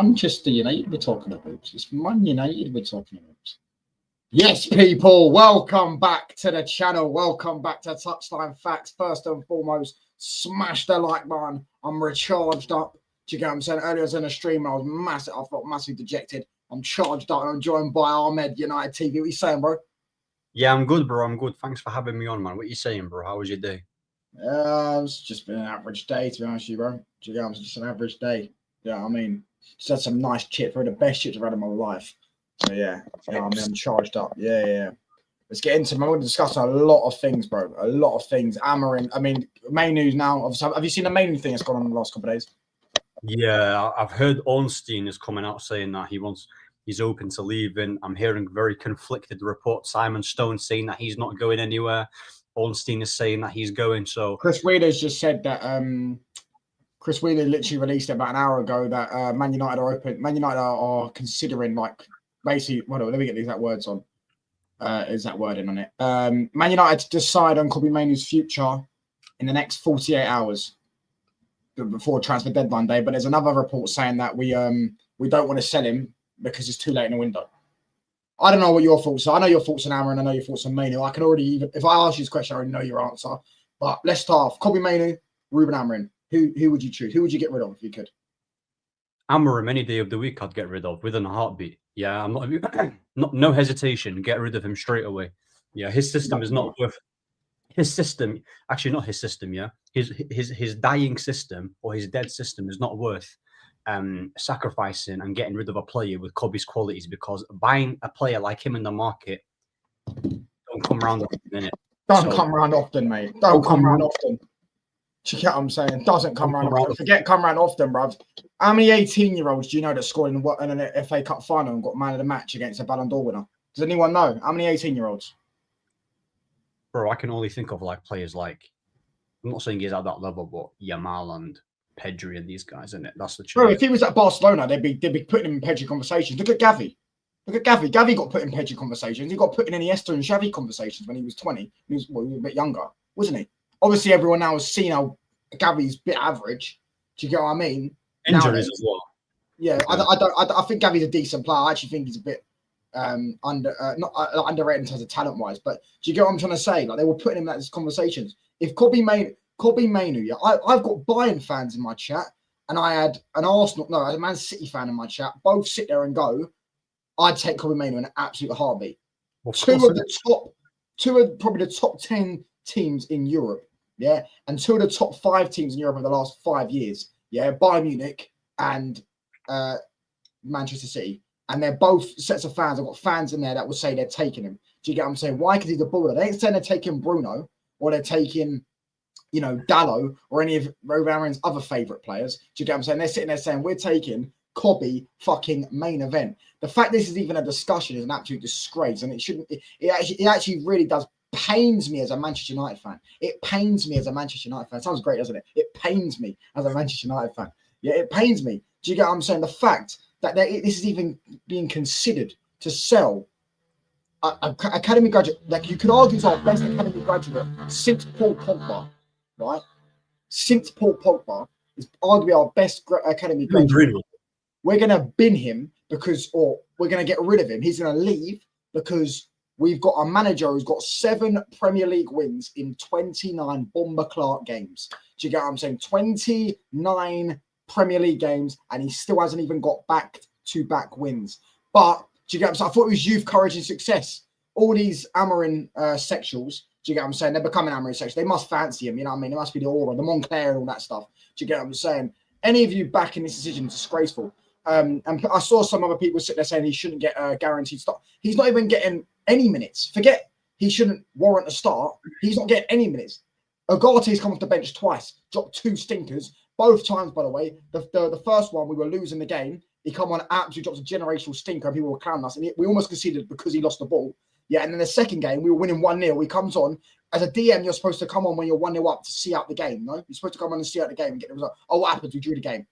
Manchester United we're talking about. It's Man United we're talking about. Yes, people, welcome back to the channel. Welcome back to Touchline Facts. First and foremost, smash the like button. I'm recharged up. Do you get what I'm saying? Earlier I was in a stream, I was massive. I felt massively dejected. I'm charged up. I'm joined by Ahmed, United TV. What are you saying, bro? Yeah, I'm good, bro. I'm good. Thanks for having me on, man. What are you saying, bro? How was your day? It's just been an average day, to be honest with you, bro. Do you get what I'm saying? Just an average day. Yeah, I mean, just had some nice chips. Probably the best chips I've had in my life. So yeah, I mean, I'm charged up. Yeah. Let's get into. I'm going to discuss a lot of things, bro. A lot of things. Amorim. I mean, Mainoo now. Obviously, have you seen the Mainoo thing that's gone on in the last couple of days? Yeah, I've heard Ornstein is coming out saying that he's open to leaving. I'm hearing very conflicted reports. Simon Stone saying that he's not going anywhere. Ornstein is saying that he's going. So Chris Wheeler's just said that. Chris Wheeler literally released it about an hour ago that Man United are open. Man United are considering, like, basically. Well, let me get the exact words on. Exact wording on it. Man United to decide on Kobbie Mainoo's future in the next 48 hours before transfer deadline day. But there's another report saying that we don't want to sell him because it's too late in the window. I don't know what your thoughts are. I know your thoughts on Amorim. I know your thoughts on Mainoo. I can already, even if I ask you this question, I already know your answer. But let's start off. Kobbie Mainoo, Ruben Amorim. Who would you choose? Who would you get rid of if you could? Amorim, any day of the week, I'd get rid of within a heartbeat. Yeah, I'm not no hesitation. Get rid of him straight away. Yeah, his system is not worth. His system, actually, not his system. Yeah, his dying system or his dead system is not worth sacrificing and getting rid of a player with Kobbie's qualities, because buying a player like him in the market don't come around often, Don't come around often, mate. Don't come around often. Do you get what I'm saying? Doesn't come around often. Forget come around often, bruv. How many 18-year-olds do you know that scored in an FA Cup final and got man of the match against a Ballon d'Or winner? Does anyone know? How many 18-year-olds? Bro, I can only think of like players like, I'm not saying he's at that level, but Yamal and Pedri and these guys, isn't it? That's the truth. Bro, if he was at Barcelona, they'd be putting him in Pedri conversations. Look at Gavi. Gavi got put in Pedri conversations. He got put in Iniesta and Xavi conversations when he was 20. He was a bit younger, wasn't he? Obviously, everyone now has seen how Gavi's a bit average. Do you get what I mean? Injuries as well. Yeah, I think Gavi's a decent player. I actually think he's a bit not underrated in terms of talent-wise. But do you get what I'm trying to say? Like, they were putting him in these conversations. If Kobbie Mainoo, yeah, I've got Bayern fans in my chat, and I had I had a Man City fan in my chat. Both sit there and go, I'd take Kobbie Mainoo in an absolute heartbeat. Two of probably the top 10 teams in Europe, yeah, and two of the top 5 teams in Europe over the last 5 years, yeah, Bayern Munich and Manchester City, and they're both sets of fans. I've got fans in there that will say they're taking him. Do you get what I'm saying? Why? Because he's a baller. They ain't saying they're taking Bruno or they're taking, you know, Dallo or any of Amorim's other favourite players. Do you get what I'm saying? They're sitting there saying we're taking Kobbie fucking main event. The fact this is even a discussion is an absolute disgrace, and it shouldn't. It actually really does pains me as a Manchester United fan. It pains me as a Manchester United fan. Sounds great, doesn't it? It pains me as a Manchester United fan. Yeah, it pains me. Do you get what I'm saying? The fact that this is even being considered to sell an academy graduate, like you could argue is our best academy graduate since Paul Pogba, right? Since Paul Pogba is arguably our best academy graduate. We're going to bin him or we're going to get rid of him. He's going to leave because we've got a manager who's got 7 Premier League wins in 29 Bomber Clark games. Do you get what I'm saying? 29 Premier League games, and he still hasn't even got back-to-back wins. But do you get what I'm saying? I thought it was youth, courage, and success. All these Amorim sexuals, do you get what I'm saying? They're becoming Amorim sexuals. They must fancy him, you know what I mean? It must be the aura, the Moncler, and all that stuff. Do you get what I'm saying? Any of you backing this decision is disgraceful. And I saw some other people sit there saying he shouldn't get a guaranteed start. He's not even getting any minutes. Forget he shouldn't warrant a start. He's not getting any minutes. Ugarte's come off the bench twice, dropped 2 stinkers. Both times, by the way. The first one, we were losing the game. He come on, absolutely drops a generational stinker, and people were clowning us. And we almost conceded because he lost the ball. Yeah, and then the second game, we were winning 1-0. He comes on. As a DM, you're supposed to come on when you're 1-0 up to see out the game, no? You're supposed to come on and see out the game and get the result. Oh, what happened? We drew the game.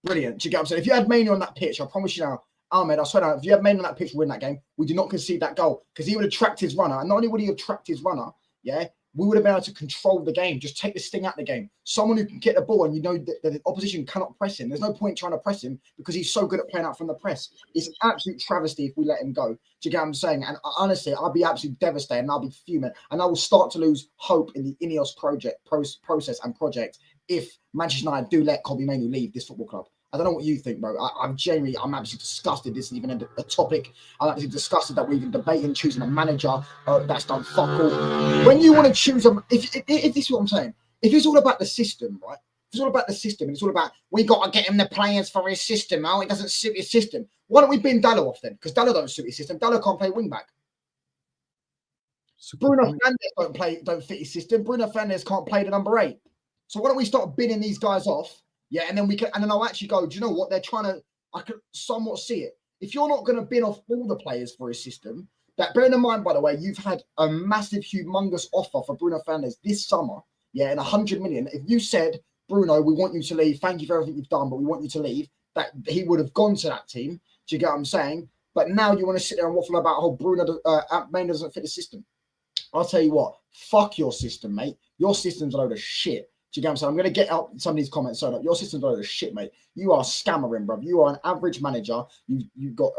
Brilliant. Do you get what I'm saying? If you had Mainoo on that pitch, I promise you now, Ahmed, I swear now, if you had Mainoo on that pitch to win that game, we do not concede that goal because he would have tracked his runner. And not only would he have tracked his runner, yeah, we would have been able to control the game, just take the sting out of the game. Someone who can get the ball and you know that the opposition cannot press him. There's no point trying to press him because he's so good at playing out from the press. It's an absolute travesty if we let him go. Do you get what I'm saying? And honestly, I'll be absolutely devastated and I'll be fuming. And I will start to lose hope in the Ineos process and project if Manchester United do let Kobbie Mainoo leave this football club. I don't know what you think, bro. I'm absolutely disgusted this is even a topic. I'm absolutely disgusted that we're even debating choosing a manager that's done fuck all. When you want to choose if this is what I'm saying, if it's all about the system, right? If it's all about the system, and it's all about we got to get him the players for his system. Oh, it doesn't suit his system. Why don't we bin Dallo off then? Because Dallo don't suit his system. Dallo can't play wing back. Bruno Fernandes don't fit his system. Bruno Fernandes can't play the number 8. So why don't we start binning these guys off? Yeah, and then I'll actually go, do you know what? They're trying to, I can somewhat see it. If you're not going to bin off all the players for his system, that bearing in mind, by the way, you've had a massive, humongous offer for Bruno Fernandes this summer, yeah, and 100 million. If you said, Bruno, we want you to leave, thank you for everything you've done, but we want you to leave, that he would have gone to that team. Do you get what I'm saying? But now you want to sit there and waffle about how Bruno Mainoo doesn't fit the system. I'll tell you what, fuck your system, mate. Your system's a load of shit. Do you get what I'm saying? I'm going to get out some of these comments. So your system's a load of shit, mate. You are scammering, bro. You are an average manager. You got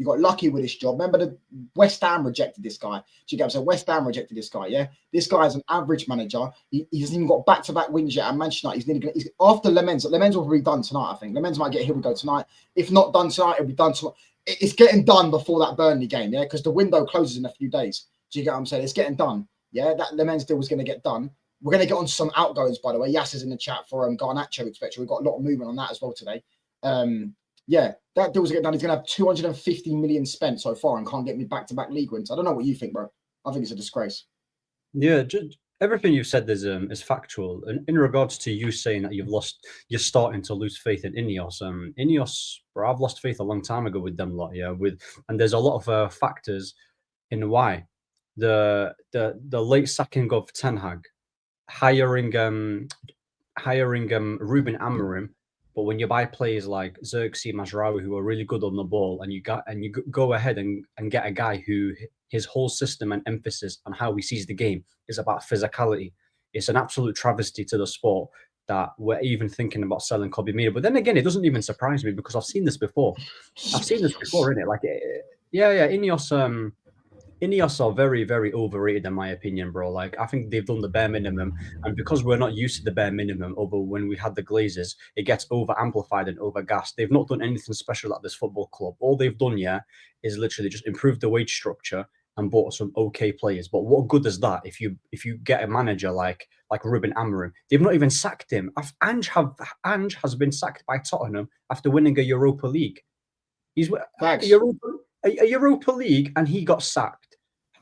lucky with this job. Remember the West Ham rejected this guy. Do you get what I'm saying? West Ham rejected this guy. Yeah, this guy is an average manager. He hasn't even got back-to-back wins yet. And Manchester United, he's after Lemens. Lemens will be done tonight. I think Lemens might get here. We go tonight. If not done tonight, it'll be done tomorrow. It's getting done before that Burnley game. Yeah, because the window closes in a few days. Do you get what I'm saying? It's getting done. Yeah, that Lemens deal was going to get done. We're going to get on to some outgoings, by the way. Yas is in the chat for Garnacho, etc. We've got a lot of movement on that as well today. Yeah, that deal's getting done. He's going to have 250 million spent so far and can't get me back-to-back league wins. I don't know what you think, bro. I think it's a disgrace. Yeah, everything you've said is factual. And in regards to you saying that you're starting to lose faith in Ineos. Ineos, bro, I've lost faith a long time ago with them lot. Yeah, and there's a lot of factors in why the late sacking of Ten Hag. Hiring Ruben Amorim, but when you buy players like Xerxes Mazraoui who are really good on the ball, and you go ahead and get a guy who his whole system and emphasis on how he sees the game is about physicality, it's an absolute travesty to the sport that we're even thinking about selling Kobbie Mainoo. But then again, it doesn't even surprise me because I've seen this before. Innit? Like, yeah, Ineos are very, very overrated in my opinion, bro. Like, I think they've done the bare minimum, and because we're not used to the bare minimum over when we had the Glazers, it gets over amplified and over gassed. They've not done anything special at this football club. All they've done, yeah, is literally just improve the wage structure and bought some okay players. But what good is that if you get a manager like Ruben Amorim? They've not even sacked him. Ange has been sacked by Tottenham after winning a Europa League. He's a Europa League, and he got sacked.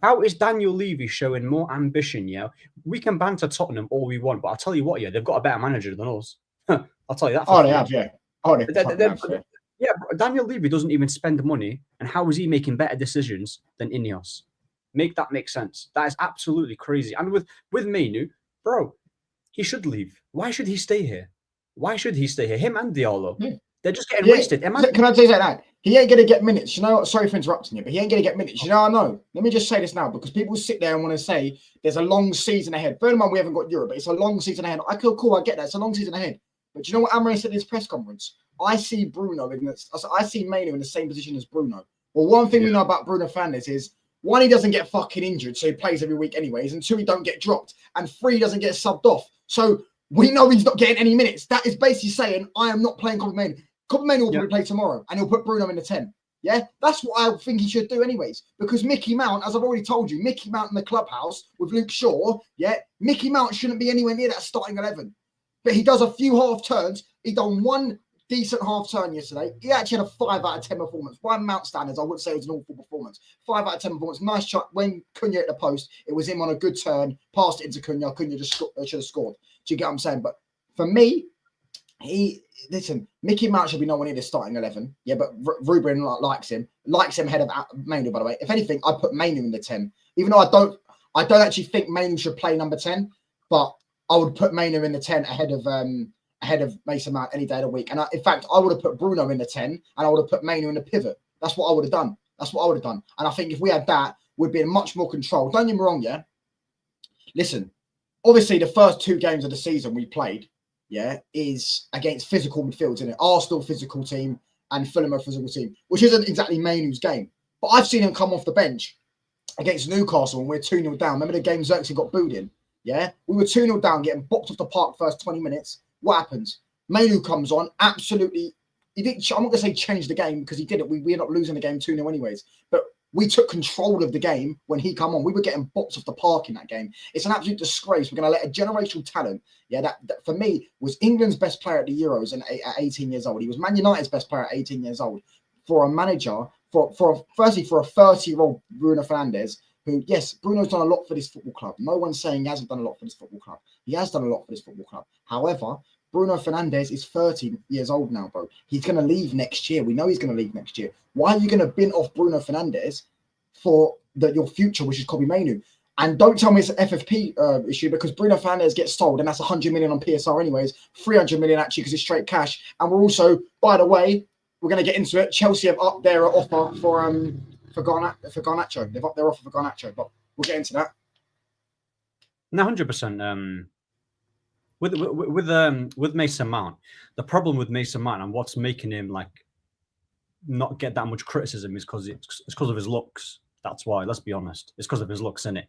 How is Daniel Levy showing more ambition? Yeah, we can banter Tottenham all we want, but I'll tell you what, yeah, they've got a better manager than us. I'll tell you that. Oh, they have, yeah. Yeah, Daniel Levy doesn't even spend money, and how is he making better decisions than Ineos? Make that make sense. That is absolutely crazy. And with Mainoo, bro, he should leave. Why should he stay here? Him and Diallo. Yeah. They're just getting wasted. Can I say that? He ain't going to get minutes. You know, sorry for interrupting you, but he ain't going to get minutes. You know, I know. Let me just say this now, because people sit there and want to say there's a long season ahead. Bear in mind, we haven't got Europe, but it's a long season ahead. I get that. It's a long season ahead. But do you know what Amorim said in his press conference? I see Mainoo in the same position as Bruno. Well, one thing we know about Bruno Fernandes is, one, he doesn't get fucking injured, so he plays every week anyways, and two, he don't get dropped, and three, he doesn't get subbed off. So we know he's not getting any minutes. That is basically saying, I am not playing Kobbie Mainoo. Kobbie Mainoo will probably play tomorrow, and he'll put Bruno in the 10. Yeah, that's what I think he should do anyways. Because Mickey Mount, as I've already told you, Mickey Mount in the clubhouse with Luke Shaw, yeah, Mickey Mount shouldn't be anywhere near that starting 11. But he does a few half turns. He done one decent half turn yesterday. He actually had a 5 out of 10 performance. By Mount standards, I wouldn't say it was an awful performance. 5 out of 10 performance. Nice shot. When Cunha hit the post, it was him on a good turn. Passed it into Cunha. Cunha just should have scored. Do you get what I'm saying? But for me, Mickey Mount should be nowhere near the starting 11. Yeah, but Ruben likes him ahead of Mainoo, by the way. If anything, I'd put Mainoo in the 10. Even though I don't actually think Mainoo should play number 10, but I would put Mainoo in the 10 ahead of Mason Mount any day of the week. And in fact, I would have put Bruno in the 10 and I would have put Mainoo in the pivot. That's what I would have done. And I think if we had that, we'd be in much more control. Don't get me wrong, yeah. listen, obviously the first 2 games of the season we played, is against physical midfields, isn't it? Arsenal physical team and Fulham a physical team, which isn't exactly Mainoo's game. But I've seen him come off the bench against Newcastle and we're 2-0 down. Remember the game Xerxes got booed in? Yeah? We were 2-0 down, getting boxed off the park first 20 minutes. What happens? Mainoo comes on, absolutely. He didn't, I'm not going to say change the game because he did it. We ended up losing the game 2-0 anyways. But we took control of the game when he come on. We were getting boxed off the park in that game. It's an absolute disgrace. We're going to let a generational talent, that for me was England's best player at the Euros and at 18 years old. He was Man United's best player at 18 years old. For a manager, firstly for a 30-year-old Bruno Fernandes, who, yes, Bruno's done a lot for this football club. No one's saying he hasn't done a lot for this football club. He has done a lot for this football club. However, Bruno Fernandes is 30 years old now, bro. He's going to leave next year. We know he's going to leave next year. Why are you going to bin off Bruno Fernandes for your future, which is Kobbie Mainoo? And don't tell me it's an FFP issue, because Bruno Fernandes gets sold, and that's 100 million on PSR anyways, 300 million actually because it's straight cash. And we're also, by the way, we're going to get into it. Chelsea have up their offer for Garnacho. They've upped their offer for Garnacho, but we'll get into that. No, 100%. With Mason Mount, the problem with Mason Mount and what's making him like not get that much criticism is because it's because of his looks. That's why. Let's be honest. It's because of his looks, isn't it?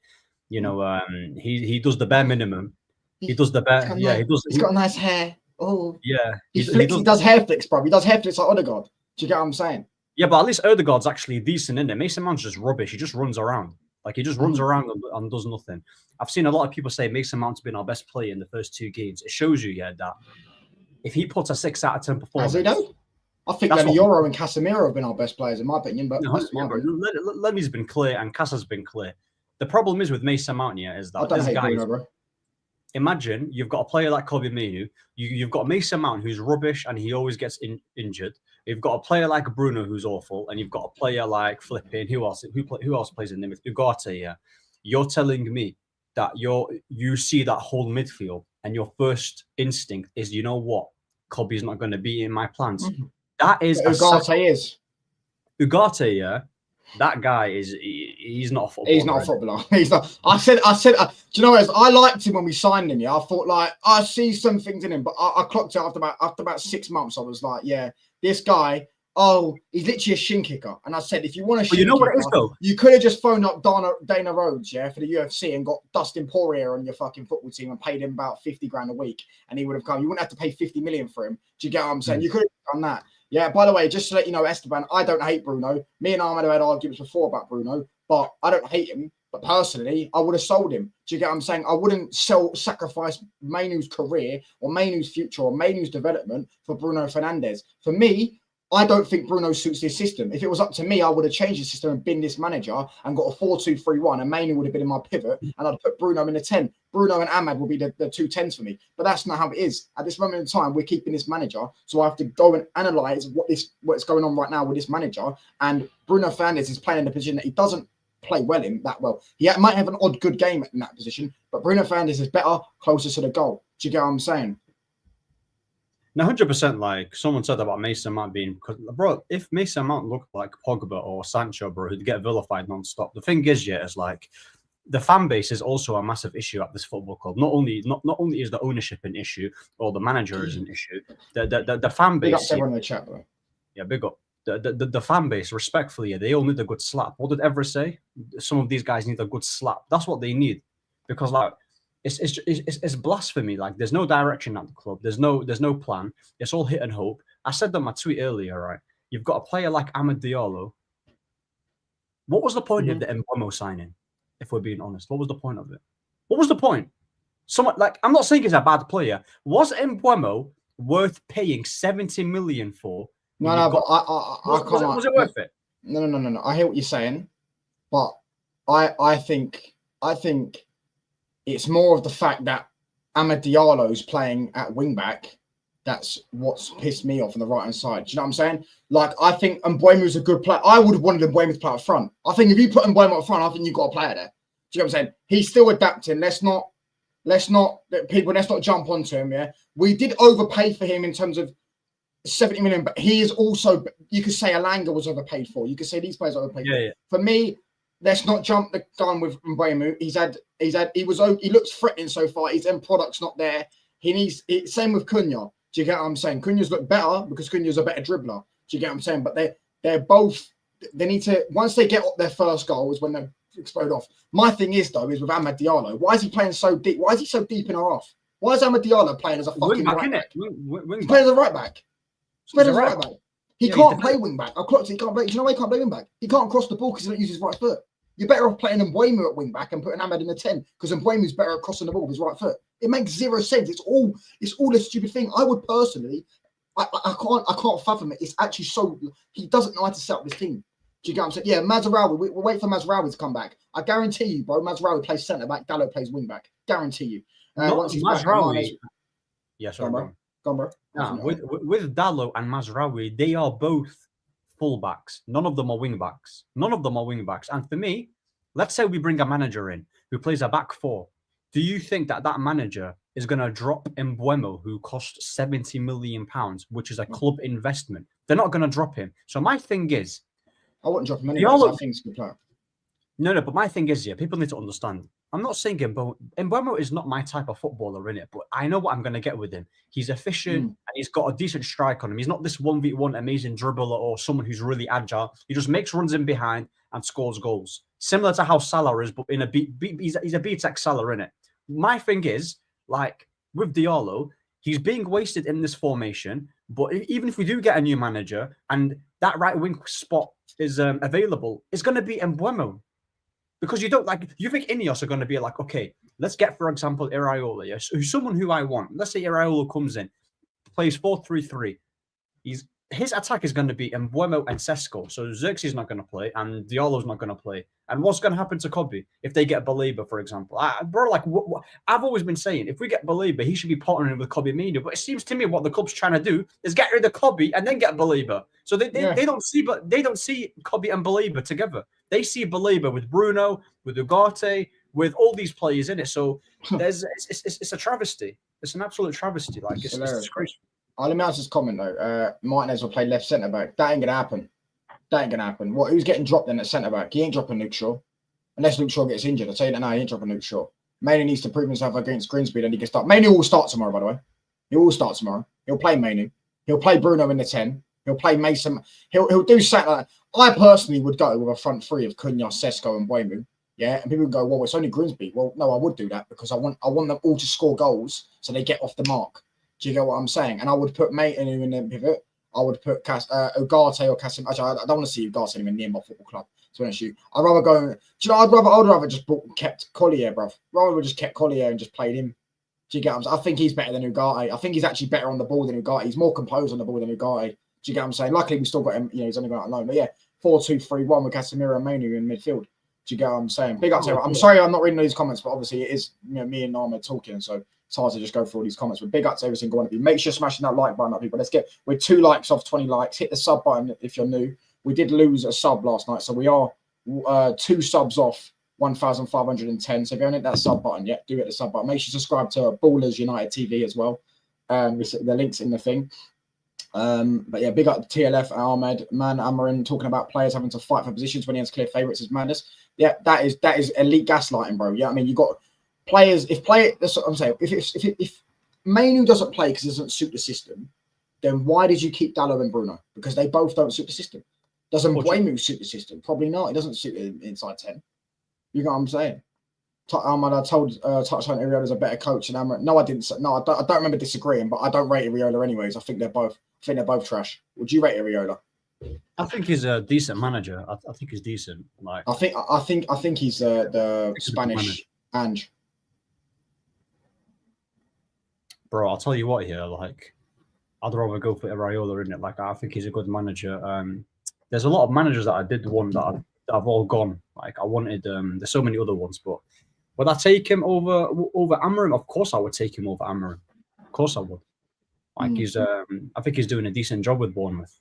You know, he does the bare minimum. He does the bare. Yeah, he does. He's got nice hair. Oh, yeah. He does hair flicks, bro. He does hair flicks like Odegaard. Do you get what I'm saying? Yeah, but at least Odegaard's actually decent, isn't it? Mason Mount's just rubbish. He just runs around. Like, he just runs around and does nothing. I've seen a lot of people say Mason Mount's been our best player in the first 2 games. It shows you, that if he puts a 6 out of 10 performance... Has he though? I think that Euro and Casemiro have been our best players, in my opinion. But Lemmy's been clear and Casa's been clear. The problem is with Mason Mount, is that this guy... Bruno, bro. Imagine you've got a player like Kobbie Mainoo. You've got Mason Mount, who's rubbish and he always gets injured. You've got a player like Bruno, who's awful, and you've got a player like Flipping. Who else plays in the midfield? Ugarte. You're telling me that you see that whole midfield, and your first instinct is, you know what, Kobbie's not going to be in my plans. That is Ugarte. That guy he's not a footballer. He's not a footballer. He's not. I said, do you know what? I liked him when we signed him. Yeah, I thought like I see some things in him, but I clocked it after about 6 months. I was like, yeah, this guy. Oh, he's literally a shin kicker. And I said, if you want a shin kicker, what it is, though? You could have just phoned up Dana Rhodes, for the UFC and got Dustin Poirier on your fucking football team and paid him about 50 grand a week, and he would have come. You wouldn't have to pay 50 million for him. Do you get what I'm saying? You could have done that. Yeah, by the way, just to let you know, Esteban, I don't hate Bruno. Me and Ahmed have had arguments before about Bruno, but I don't hate him. But personally, I would have sold him. Do you get what I'm saying? I wouldn't sacrifice Mainoo's career or Mainoo's future or Mainoo's development for Bruno Fernandes. For me, I don't think Bruno suits this system. If it was up to me, I would have changed the system and been this manager and got a 4-2-3-1, and Mainoo would have been in my pivot, and I'd put Bruno in the 10. Bruno and Ahmad will be the 2 10s for me. But that's not how it is. At this moment in time, we're keeping this manager, so I have to go and analyse what's going on right now with this manager. And Bruno Fernandes is playing in a position that he doesn't play well in that well. He might have an odd good game in that position, but Bruno Fernandes is better, closer to the goal. Do you get what I'm saying? Now, 100%, like someone said about Mason Mount being, because, bro, if Mason Mount looked like Pogba or Sancho, bro, he'd get vilified non-stop. The thing is, is like the fan base is also a massive issue at this football club. Not only is the ownership an issue or the manager is an issue, the fan base. Big up everyone in the chat, bro. Yeah, big up. The fan base, respectfully, they all need a good slap. What did Everett say? Some of these guys need a good slap. That's what they need, because like. It's blasphemy. Like, there's no direction at the club. There's no plan. It's all hit and hope. I said that in my tweet earlier, right? You've got a player like Amad Diallo. What was the point of the Mbeumo signing? If we're being honest, what was the point of it? What was the point? Someone like, I'm not saying he's a bad player. Was Mbeumo worth paying 70 million for? No, but I can't. Was it worth it? No. I hear what you're saying, but I think. It's more of the fact that Amad Diallo's playing at wing back. That's what's pissed me off on the right hand side. Do you know what I'm saying? Like, I think Mbeumo's a good player. I would have wanted Mbeumo to play up front. I think if you put Mbeumo up front, I think you've got a player there. Do you know what I'm saying? He's still adapting. Let's not jump onto him. Yeah, we did overpay for him in terms of 70 million, but he is also, you could say Alanga was overpaid for. You could say these players are overpaid for. Yeah. For me, let's not jump the gun with Mainoo. He looks threatening so far. His end product's not there. Same with Cunha. Do you get what I'm saying? Cunha's look better because Cunha's a better dribbler. Do you get what I'm saying? But they're both. They need to, once they get up their first goal is when they explode off. My thing is though is with Amad Diallo. Why is he playing so deep? Why is he so deep in our half? Why is Amad Diallo playing as a fucking right back? He's playing as a right back. He's playing as a right back. He can't play wing back. I clocked it. He can't play. Do you know why he can't play wing back? He can't cross the ball because he doesn't use his right foot. You're better off playing Mainoo at wing back and putting Ahmed in the 10 because Mainoo's better at crossing the ball with his right foot. It makes zero sense. It's all a stupid thing. I would personally, I can't fathom it. It's actually so he doesn't know how to set up this team. Do you get what I'm saying? Yeah, Mazraoui. We'll wait for Mazraoui to come back. I guarantee you, bro. Mazraoui plays centre back. Dallo plays wing back. Guarantee you. Once he's Mazraoui. Yes, go on, bro. No, with Dallo and Mazraoui, they are both fullbacks. None of them are wing backs. And for me, let's say we bring a manager in who plays a back four. Do you think that manager is going to drop Mbeumo, who cost £70 million, which is a club investment? They're not going to drop him. So my thing is, I wouldn't drop him anyway. I think he's a good player. No, but my thing is, people need to understand. I'm not saying Mbeumo is not my type of footballer in it, but I know what I'm going to get with him. He's efficient and he's got a decent strike on him. He's not this 1v1 amazing dribbler or someone who's really agile. He just makes runs in behind and scores goals. Similar to how Salah is, but in he's a B-Tech Salah in it. My thing is, like with Diallo, he's being wasted in this formation. But even if we do get a new manager and that right wing spot is available, it's going to be Mbeumo. Because you think Ineos are going to be like, okay, let's get, for example, Iraola, yes, who's someone who I want. Let's say Iraola comes in, plays 4-3-3. His attack is going to be Mbeumo and Sesko. So Xerxes is not going to play, and Diallo's not going to play. And what's going to happen to Kobbie if they get Baleba, for example? I've always been saying, if we get Baleba, he should be partnering with Kobbie Mainoo. But it seems to me what the club's trying to do is get rid of Kobbie and then get Baleba. So they don't see Kobbie and Baleba together. They see Baleba with Bruno, with Ugarte, with all these players in it. So it's a travesty. It's an absolute travesty. Like it's disgraceful. Let me answer this comment though. Martinez will play left centre back. That ain't gonna happen. What? Who's getting dropped then at centre back? He ain't dropping Luke Shaw, unless Luke Shaw gets injured. I tell you that now, he ain't dropping Luke Shaw. Mainoo needs to prove himself against Greenspeed, and he can start. Mainoo will start tomorrow, by the way. He will start tomorrow. He'll play Mainoo. He'll play Bruno in the 10. He'll play Mason. He'll do something like that. I personally would go with a front three of Cunha, Sesko, and Mbeumo. Yeah, and people would go, well, it's only Grimsby. Well, no, I would do that because I want them all to score goals so they get off the mark. Do you get what I'm saying? And I would put Mainoo in the pivot. I would put Ugarte or Kasim. Actually, I don't want to see Ugarte anywhere near my football club. To be honest with you, I'd rather go. Do you know? I'd rather just kept Collier, bruv. Rather just kept Collier and just played him. Do you get what I'm saying? I think he's better than Ugarte. I think he's actually better on the ball than Ugarte. He's more composed on the ball than Ugarte. Do you get what I'm saying? Luckily, we still got him. You know, he's only got out alone. But yeah, 4-2-3-1 with Casemiro and Mainoo in midfield. Do you get what I'm saying? Big up to him. I'm sorry I'm not reading all these comments, but obviously it is me and Narma talking, so it's hard to just go through all these comments. But big up to every single one of you. Make sure you're smashing that like button up, people. We're 2 likes off 20 likes. Hit the sub button if you're new. We did lose a sub last night, so we are 2 subs off 1,510. So if you haven't hit that sub button yet, do hit the sub button. Make sure you subscribe to Ballers United TV as well. The link's in the thing. But yeah, big up to TLF, Ahmed, Amorim talking about players having to fight for positions when he has clear favourites is madness. Yeah, that is elite gaslighting, bro. Yeah, I mean, you got players. That's what I'm saying. If Mainoo doesn't play because it doesn't suit the system, then why did you keep Dallo and Bruno? Because they both don't suit the system. Doesn't Mbeumo suit the system? Probably not. It doesn't suit it inside 10. You know what I'm saying? I told Touchline Iriola is a better coach, and Amorim. No, I didn't. No, I don't remember disagreeing, but I don't rate Iriola anyways. I think they're both trash. Would you rate Iriola? I think he's a decent manager. I think he's decent. Like I think he's the Spanish Ange. Bro, I'll tell you what here. Like, I'd rather go for Iriola, isn't it? Like, I think he's a good manager. There's a lot of managers that I did want that have all gone. Like, I wanted. There's so many other ones, but would I take him over Amorim? Of course, I would take him over Amorim. Of course, I would. Like he's, I think he's doing a decent job with Bournemouth.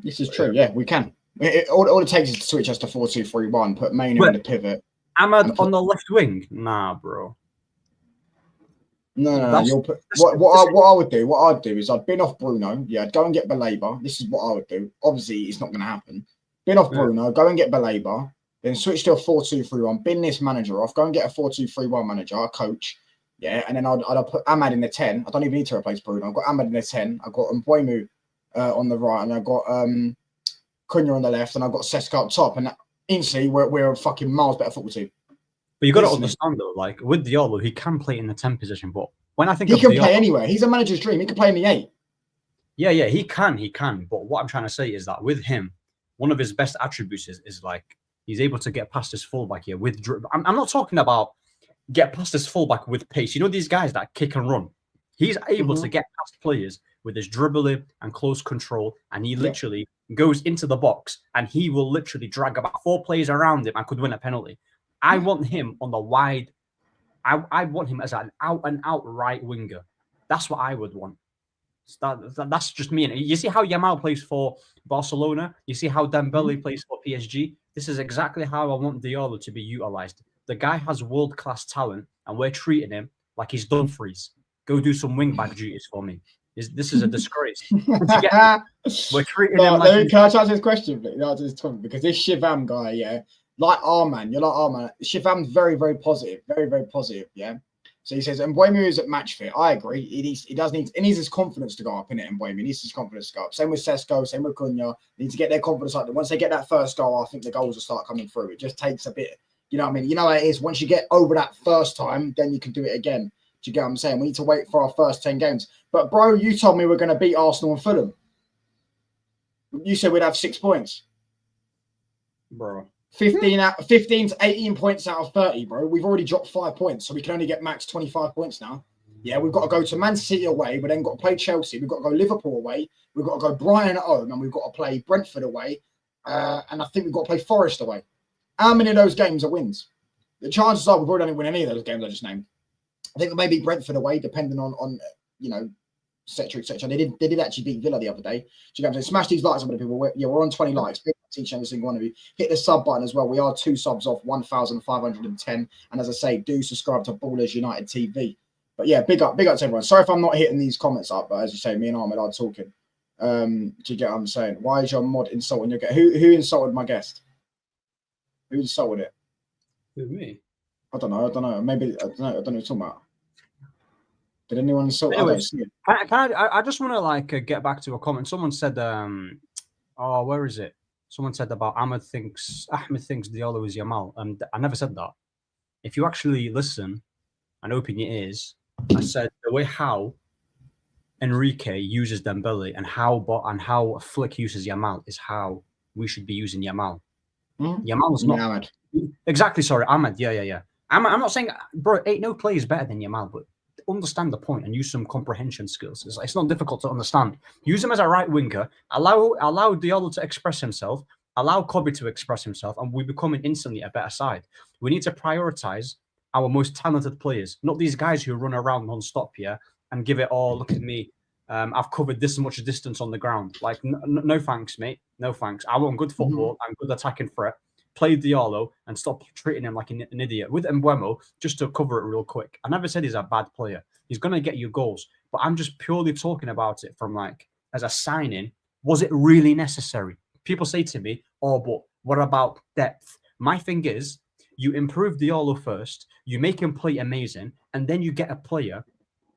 This is true. Yeah, we can. All it takes is to switch us to 4-2-3-1. Put Mainoo in the pivot. Ahmad on the left wing? Nah, bro. No. You'll put what I'd do is I'd bin off Bruno. Yeah, I'd go and get Baleba. This is what I would do. Obviously, it's not going to happen. Bin off Bruno. Go and get Baleba. then switch to a 4-2-3-1, bin this manager off, go and get a 4-2-3-1 manager, a coach. Yeah, and then I'd put Ahmad in the 10. I don't even need to replace Bruno. I've got Ahmad in the 10. I've got Mbeumo on the right, and I've got Cunha on the left, and I've got Sesko up top. And instantly, we're a fucking miles better football team. But you got to understand, though, like, with Diallo, he can play in the 10 position, but when I think he can Diallo, play anywhere. He's a manager's dream. He can play in the 8. Yeah, he can. But what I'm trying to say is that with him, one of his best attributes is like, he's able to get past his fullback here with. I'm not talking about get past his fullback with pace. You know these guys that kick and run. He's able to get past players with his dribbling and close control, and he literally goes into the box and he will literally drag about 4 players around him and could win a penalty. I want him on the wide. I want him as an out and out right winger. That's what I would want. That's just me. And you see how Yamal plays for Barcelona. You see how Dembele plays for PSG. This is exactly how I want Diallo to be utilized. The guy has world-class talent, and we're treating him like he's Dumfries. Go do some wing-back duties for me. This is a disgrace. We're treating him like... Can I answer this question, please? No, this topic, because this Shivam guy, yeah, like Arman, you're like Arman. Shivam's very, very positive. Very, very positive, yeah? So he says, Mbeumo is at match fit. I agree. He needs his confidence to go up, innit? Mbeumo needs his confidence to go up. Same with Sesko, same with Cunha. They need to get their confidence up. Once they get that first goal, I think the goals will start coming through. It just takes a bit, you know what I mean? You know how it is. Once you get over that first time, then you can do it again. Do you get what I'm saying? We need to wait for our first 10 games. But, bro, you told me we're going to beat Arsenal and Fulham. You said we'd have 6 points. Bro. 15 to 18 points out of 30, bro. We've already dropped 5 points, so we can only get max 25 points now. Yeah, we've got to go to Man City away. We've then got to play Chelsea. We've got to go Liverpool away. We've got to go Brighton at home, and we've got to play Brentford away. And I think we've got to play Forest away. How many of those games are wins? The chances are we probably don't win any of those games I just named. I think maybe Brentford away, depending on you know, etc. They did actually beat Villa the other day. So you know, smash these likes, some of the people. We're on 20 likes. Big each and every single one of you. Hit the sub button as well. We are 2 subs off 1,510. And as I say, do subscribe to Ballers United TV. But yeah, big up to everyone. Sorry if I'm not hitting these comments up, but as you say, me and Ahmed are talking. Do you get what I'm saying? Why is your mod insulting your guest? Who insulted my guest? Who insulted it? Who, me? I don't know. Maybe I don't know what you're talking about. Did anyone insult? Anyways, I just want to like get back to a comment. Someone said, where is it? Someone said about Ahmed thinks Diallo is Yamal, and I never said that. If you actually listen and open your ears, I said the way how Enrique uses Dembele and how Flick uses Yamal is how we should be using Yamal. Yamal is not Ahmed. Exactly. Sorry, Ahmed. Yeah. I'm not saying, bro, ain't no player is better than Yamal, but understand the point and use some comprehension skills. It's not difficult to understand. Use him as a right winger. Allow Diallo to express himself. Allow Kobbie to express himself, and we become instantly a better side. We need to prioritize our most talented players, not these guys who run around non-stop here and give it all. Look at me. I've covered this much distance on the ground. Like, no thanks, mate. No thanks. I want good football. I'm good attacking threat. Play Diallo and stop treating him like an idiot. With Mbeumo, just to cover it real quick, I never said he's a bad player. He's going to get you goals. But I'm just purely talking about it from like, as a signing, was it really necessary? People say to me, but what about depth? My thing is, you improve Diallo first, you make him play amazing, and then you get a player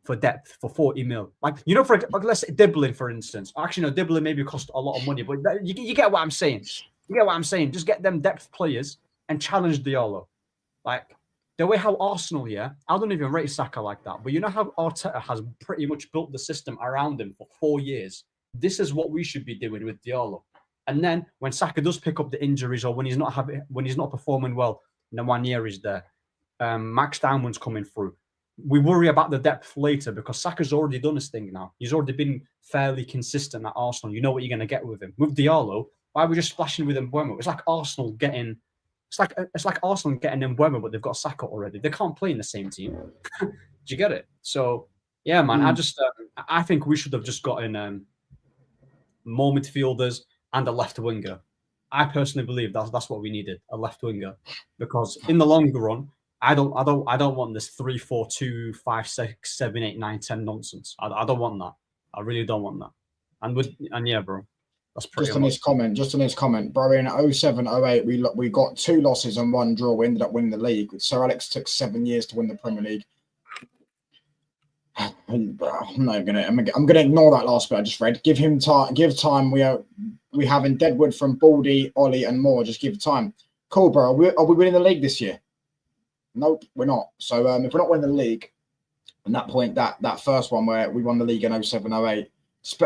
for depth for 40 mil. Like, you know, let's say Dibbling, for instance. Actually, no, Dibbling maybe cost a lot of money, but you get what I'm saying. You get what I'm saying? Just get them depth players and challenge Diallo. Like, the way how Arsenal, I don't even rate Saka like that. But you know how Arteta has pretty much built the system around him for 4 years? This is what we should be doing with Diallo. And then when Saka does pick up the injuries or when he's not performing well, Nwaneri is there. Max Diamond's coming through. We worry about the depth later because Saka's already done his thing now. He's already been fairly consistent at Arsenal. You know what you're going to get with him. With Diallo, why are we just splashing with Mbeumo? It's like Arsenal getting Mbeumo, but they've got Saka already. They can't play in the same team. Do you get it? So yeah, man. I think we should have just gotten more midfielders and a left winger. I personally believe that's what we needed, a left winger, because in the longer run, I don't want this 3-4-2, 5-6-7-8-9-10 nonsense. I don't want that. I really don't want that. And yeah, bro. That's pretty Just on this comment, bro, in 07-08, we got 2 losses and 1 draw. We ended up winning the league. Sir Alex took 7 years to win the Premier League. I'm gonna ignore that last bit I just read. Give him time. Give time. We have in Deadwood from Baldy, Ollie, and more. Just give time. Cool, bro. Are we winning the league this year? Nope, we're not. So if we're not winning the league, at that point, that first one where we won the league in 07-08,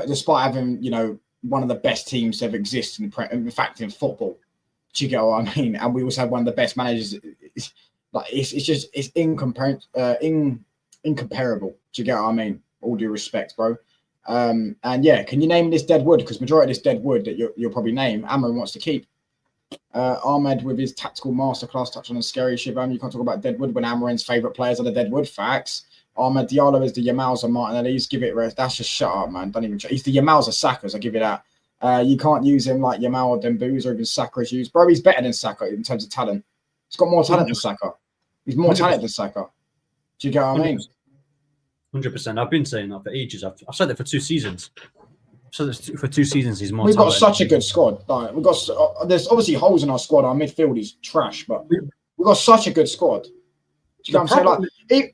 despite having one of the best teams that ever exist in football. Do you get what I mean? And we also had one of the best managers. It's incomparable. Do you get what I mean? All due respect, bro. And yeah, can you name this dead wood? Because majority of this dead wood that you'll probably name, Amorim wants to keep. Ahmed with his tactical masterclass touch on the scary Shibam. You can't talk about Deadwood when Amorim's favourite players are the Deadwood. Facts. Ahmed Diallo is the Yamals and Martinelli's. Give it rest. That's just shut up, man. Don't even try. He's the Yamals of Saka's. I'll give you that. You can't use him like Yamal or Dembouz or even Saka is used. Bro, he's better than Saka in terms of talent. He's got more talent than Saka. He's more talented than Saka. Do you get what I mean? 100%. I've been saying that for ages. I've said it for 2 seasons. So for 2 seasons, he's more. We've got such a good squad. Like, we've got there's obviously holes in our squad. Our midfield is trash, but we've got such a good squad. Do you know what I'm saying?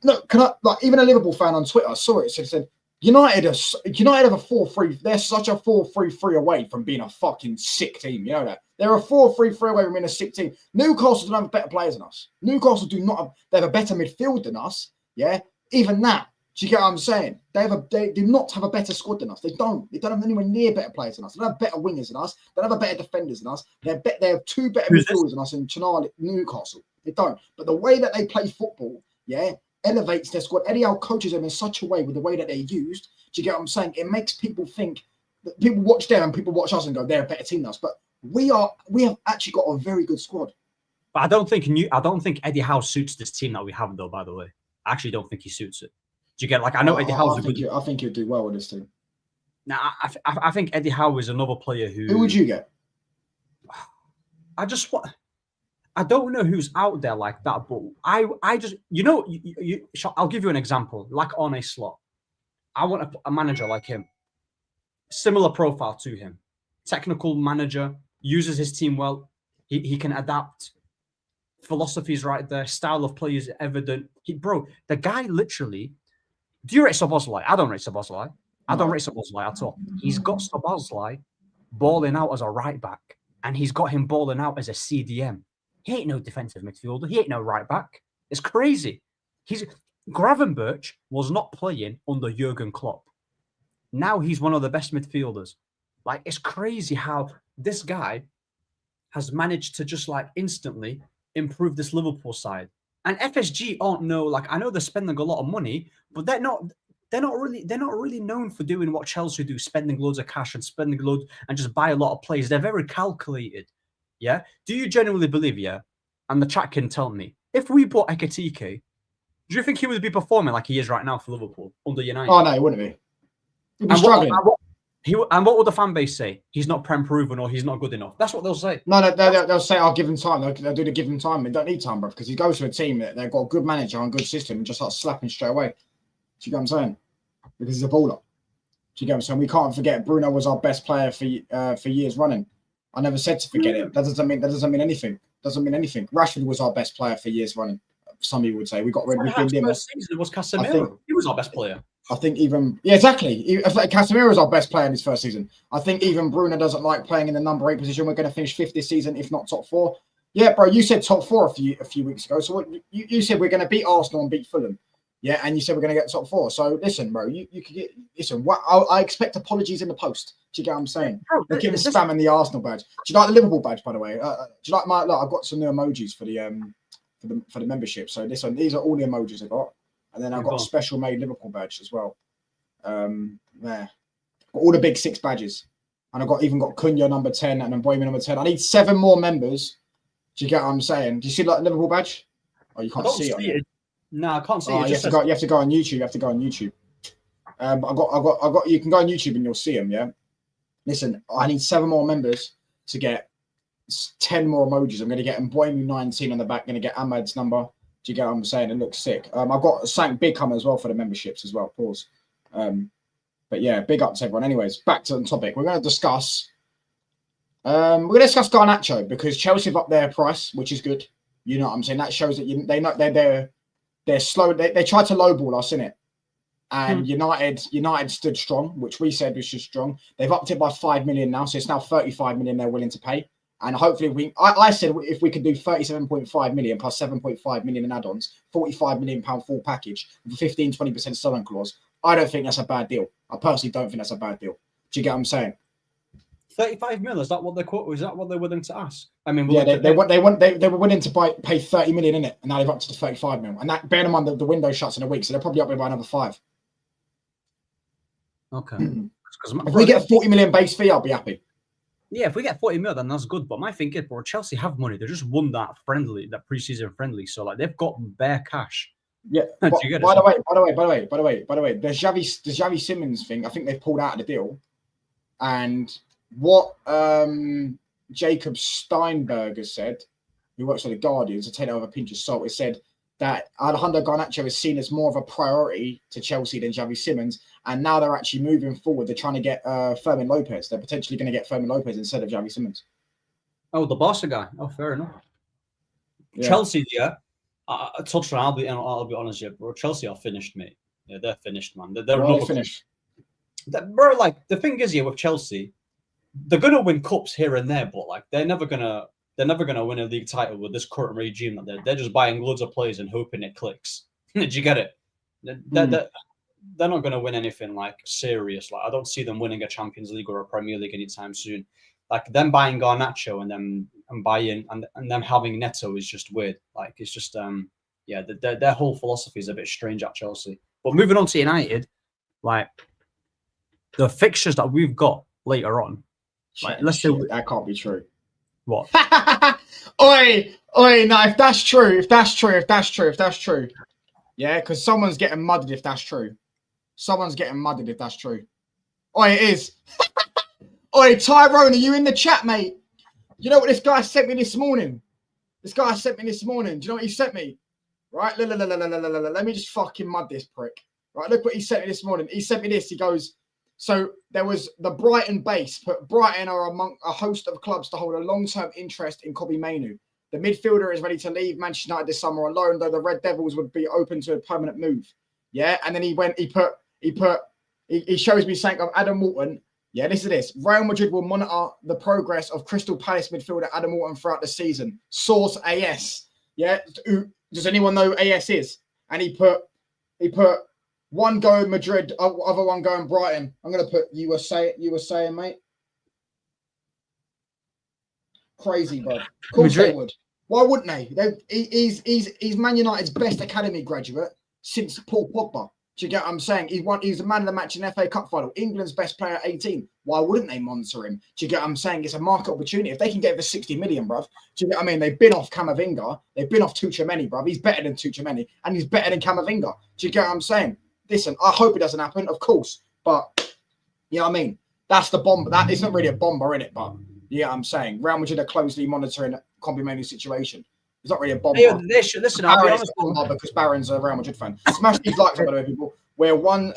Like, even a Liverpool fan on Twitter saw it. Said United have a 4-3. They're such a 4-3-3 away from being a fucking sick team. You know that they're a 4-3-3 away from being a sick team. Newcastle don't have better players than us. Newcastle do not have. They have a better midfield than us. Yeah, even that. Do you get what I'm saying? They do not have a better squad than us. They don't have anywhere near better players than us. They don't have better wingers than us. They don't have better defenders than us. They have 2 better midfielders than us in Newcastle. They don't. But the way that they play football, yeah, elevates their squad. Eddie Howe coaches them in such a way with the way that they're used. Do you get what I'm saying? It makes people think that people watch them and people watch us and go, they're a better team than us. But we have actually got a very good squad. But I don't think Eddie Howe suits this team that we have, though. By the way, I actually don't think he suits it. Do you get I know Eddie Howe? I think he'll do well with this team. Now, I think Eddie Howe is another player who. Who would you get? I don't know who's out there like that, but I just I'll give you an example. Like Arne Slot, I want a manager like him, similar profile to him, technical manager, uses his team well. He can adapt. Philosophy is right there. Style of play is evident. The guy literally. Do you rate Szoboszlai? I don't rate Szoboszlai. I don't rate Szoboszlai at all. He's got Szoboszlai balling out as a right back, and he's got him balling out as a CDM. He ain't no defensive midfielder. He ain't no right back. It's crazy. Gravenberch was not playing under Jurgen Klopp. Now he's one of the best midfielders. Like, it's crazy how this guy has managed to just instantly improve this Liverpool side. And FSG aren't I know they're spending a lot of money, but they're not really known for doing what Chelsea do, spending loads of cash and spending loads and just buy a lot of players. They're very calculated. Yeah. Do you genuinely believe, and the chat can tell me, if we bought Ekitike, do you think he would be performing like he is right now for Liverpool under United? Oh no, he wouldn't be. He'd be struggling. And what would the fan base say? He's not prem proven or he's not good enough. That's what they'll say. No, they'll say, "I'll give him time." They'll do the give him time. They don't need time, bro, because he goes to a team that they've got a good manager and good system and just starts slapping straight away. Do you get what I'm saying? Because he's a baller. Do you get what I'm saying? We can't forget Bruno was our best player for years running. I never said to forget it. That doesn't mean anything. Doesn't mean anything. Rashford was our best player for years running. Some people would say we got rid of him. First season was Casemiro. He was our best player. I think exactly. Casemiro was our best player in his first season. I think even Bruno doesn't like playing in the number 8 position. We're going to finish 5th this season, if not top 4. Yeah, bro, you said top 4 a few weeks ago. So you said we're going to beat Arsenal and beat Fulham. Yeah, and you said we're going to get top 4. So listen, bro, you could get I expect apologies in the post. Do you get what I'm saying? They're giving spamming the Arsenal badge. Do you like the Liverpool badge, by the way? Do you like my? Look, I've got some new emojis for the membership. So these are all the emojis I got. And then I've got a special made Liverpool badge as well. Got all the big 6 badges. And I've even got Cunha number 10 and Mboimo number 10. I need 7 more members. Do you get what I'm saying? Do you see the Liverpool badge? Oh, you can't see it. No, I can't see it. You have to go on YouTube. You have to go on YouTube. But I got. You can go on YouTube and you'll see them. Yeah. Listen, I need 7 more members to get 10 more emojis. I'm going to get Mboimo 19 on the back. Going to get Ahmad's number. Do you get what I'm saying? It looks sick. I've got something big coming as well for the memberships as well. Pause. But yeah, big up to everyone. Anyways, back to the topic. We're going to discuss We're gonna discuss Garnacho because Chelsea have upped their price, which is good. You know what I'm saying? That shows that they know they're slow. They tried to lowball us in it, and United stood strong, which we said was just strong. They've upped it by 5 million now, so it's now 35 million they're willing to pay. And hopefully, I said if we could do 37.5 million plus 7.5 million in add-ons, 45 million pound full package with a 15-20% selling clause, I don't think that's a bad deal. I personally don't think that's a bad deal. Do you get what I'm saying? 35 mil, is that what they quote? Is that what they're willing to ask? I mean, yeah, they were willing to pay 30 million in it, and now they've up to the 35 mil. And that, bear in mind, the window shuts in a week, so they're probably up by another 5. Okay. If we get a 40 million base fee, I'll be happy. Yeah, if we get 40 mil, then that's good. But my thing is, bro, Chelsea have money. They just won that pre-season friendly, so like they've got bare cash. Yeah. By the way, the Xavi Simons thing, I think they've pulled out of the deal. And what Jacob Steinberger said, who works for the Guardian, to take it with a pinch of salt, is said that Alejandro Garnacho is seen as more of a priority to Chelsea than Xavi Simons, and now they're actually moving forward. They're trying to get Fermin Lopez. They're potentially going to get Fermin Lopez instead of Xavi Simons. Oh, the Barca guy. Oh, fair enough. Yeah. Chelsea, yeah. I touched on. I'll be honest here, bro. Chelsea are finished, mate. Yeah, they're finished, man. They're finished. Bro, like the thing is here with Chelsea, they're gonna win cups here and there, but like they're never gonna win a league title with this current regime. That they're just buying loads of players and hoping it clicks. Did you get it? They're not gonna win anything like serious. Like I don't see them winning a Champions League or a Premier League anytime soon. Like them buying Garnacho and them them having Neto is just weird. Like it's just their whole philosophy is a bit strange at Chelsea. But moving on to United, like the fixtures that we've got later on, like let's say that can't be true. What? oi! No, if that's true, yeah, because someone's getting mudded if that's true. Oi, it is. Oi, Tyrone, are you in the chat, mate? You know what this guy sent me this morning? Do you know what he sent me? Right? Let me just fucking mud this prick. Right, look what he sent me this morning. He sent me this. He goes, so there was the Brighton base, but Brighton are among a host of clubs to hold a long-term interest in Kobbie Mainoo. The midfielder is ready to leave Manchester United this summer on loan, though the Red Devils would be open to a permanent move. Yeah, and then he shows me saying of Adam Walton. Yeah, this is this. Real Madrid will monitor the progress of Crystal Palace midfielder Adam Walton throughout the season. Source AS. Yeah, does anyone know who AS is? And he put one go Madrid, other one going Brighton. I'm gonna put you were saying, mate. Crazy, bro. Of course they would. Why wouldn't they? He's Man United's best academy graduate since Paul Pogba. Do you get what I'm saying? He's the man of the match in FA Cup final. England's best player at 18. Why wouldn't they monitor him? Do you get what I'm saying? It's a market opportunity. If they can get it for 60 million, bruv. Do you get what I mean? They've been off Camavinga. They've been off Tuchemeni, bruv. He's better than Tuchemeni. And he's better than Camavinga. Do you get what I'm saying? Listen, I hope it doesn't happen, of course. But, you know what I mean? That's the bomb. That it's not really a bomber, innit? But, yeah, I'm saying. Real Madrid are closely monitoring Kobbie Mainoo's situation. It's not really a bomber. Hey, listen, I'll be honest. Because Barron's a Real Madrid fan. Smash these likes, by the way, people. We're one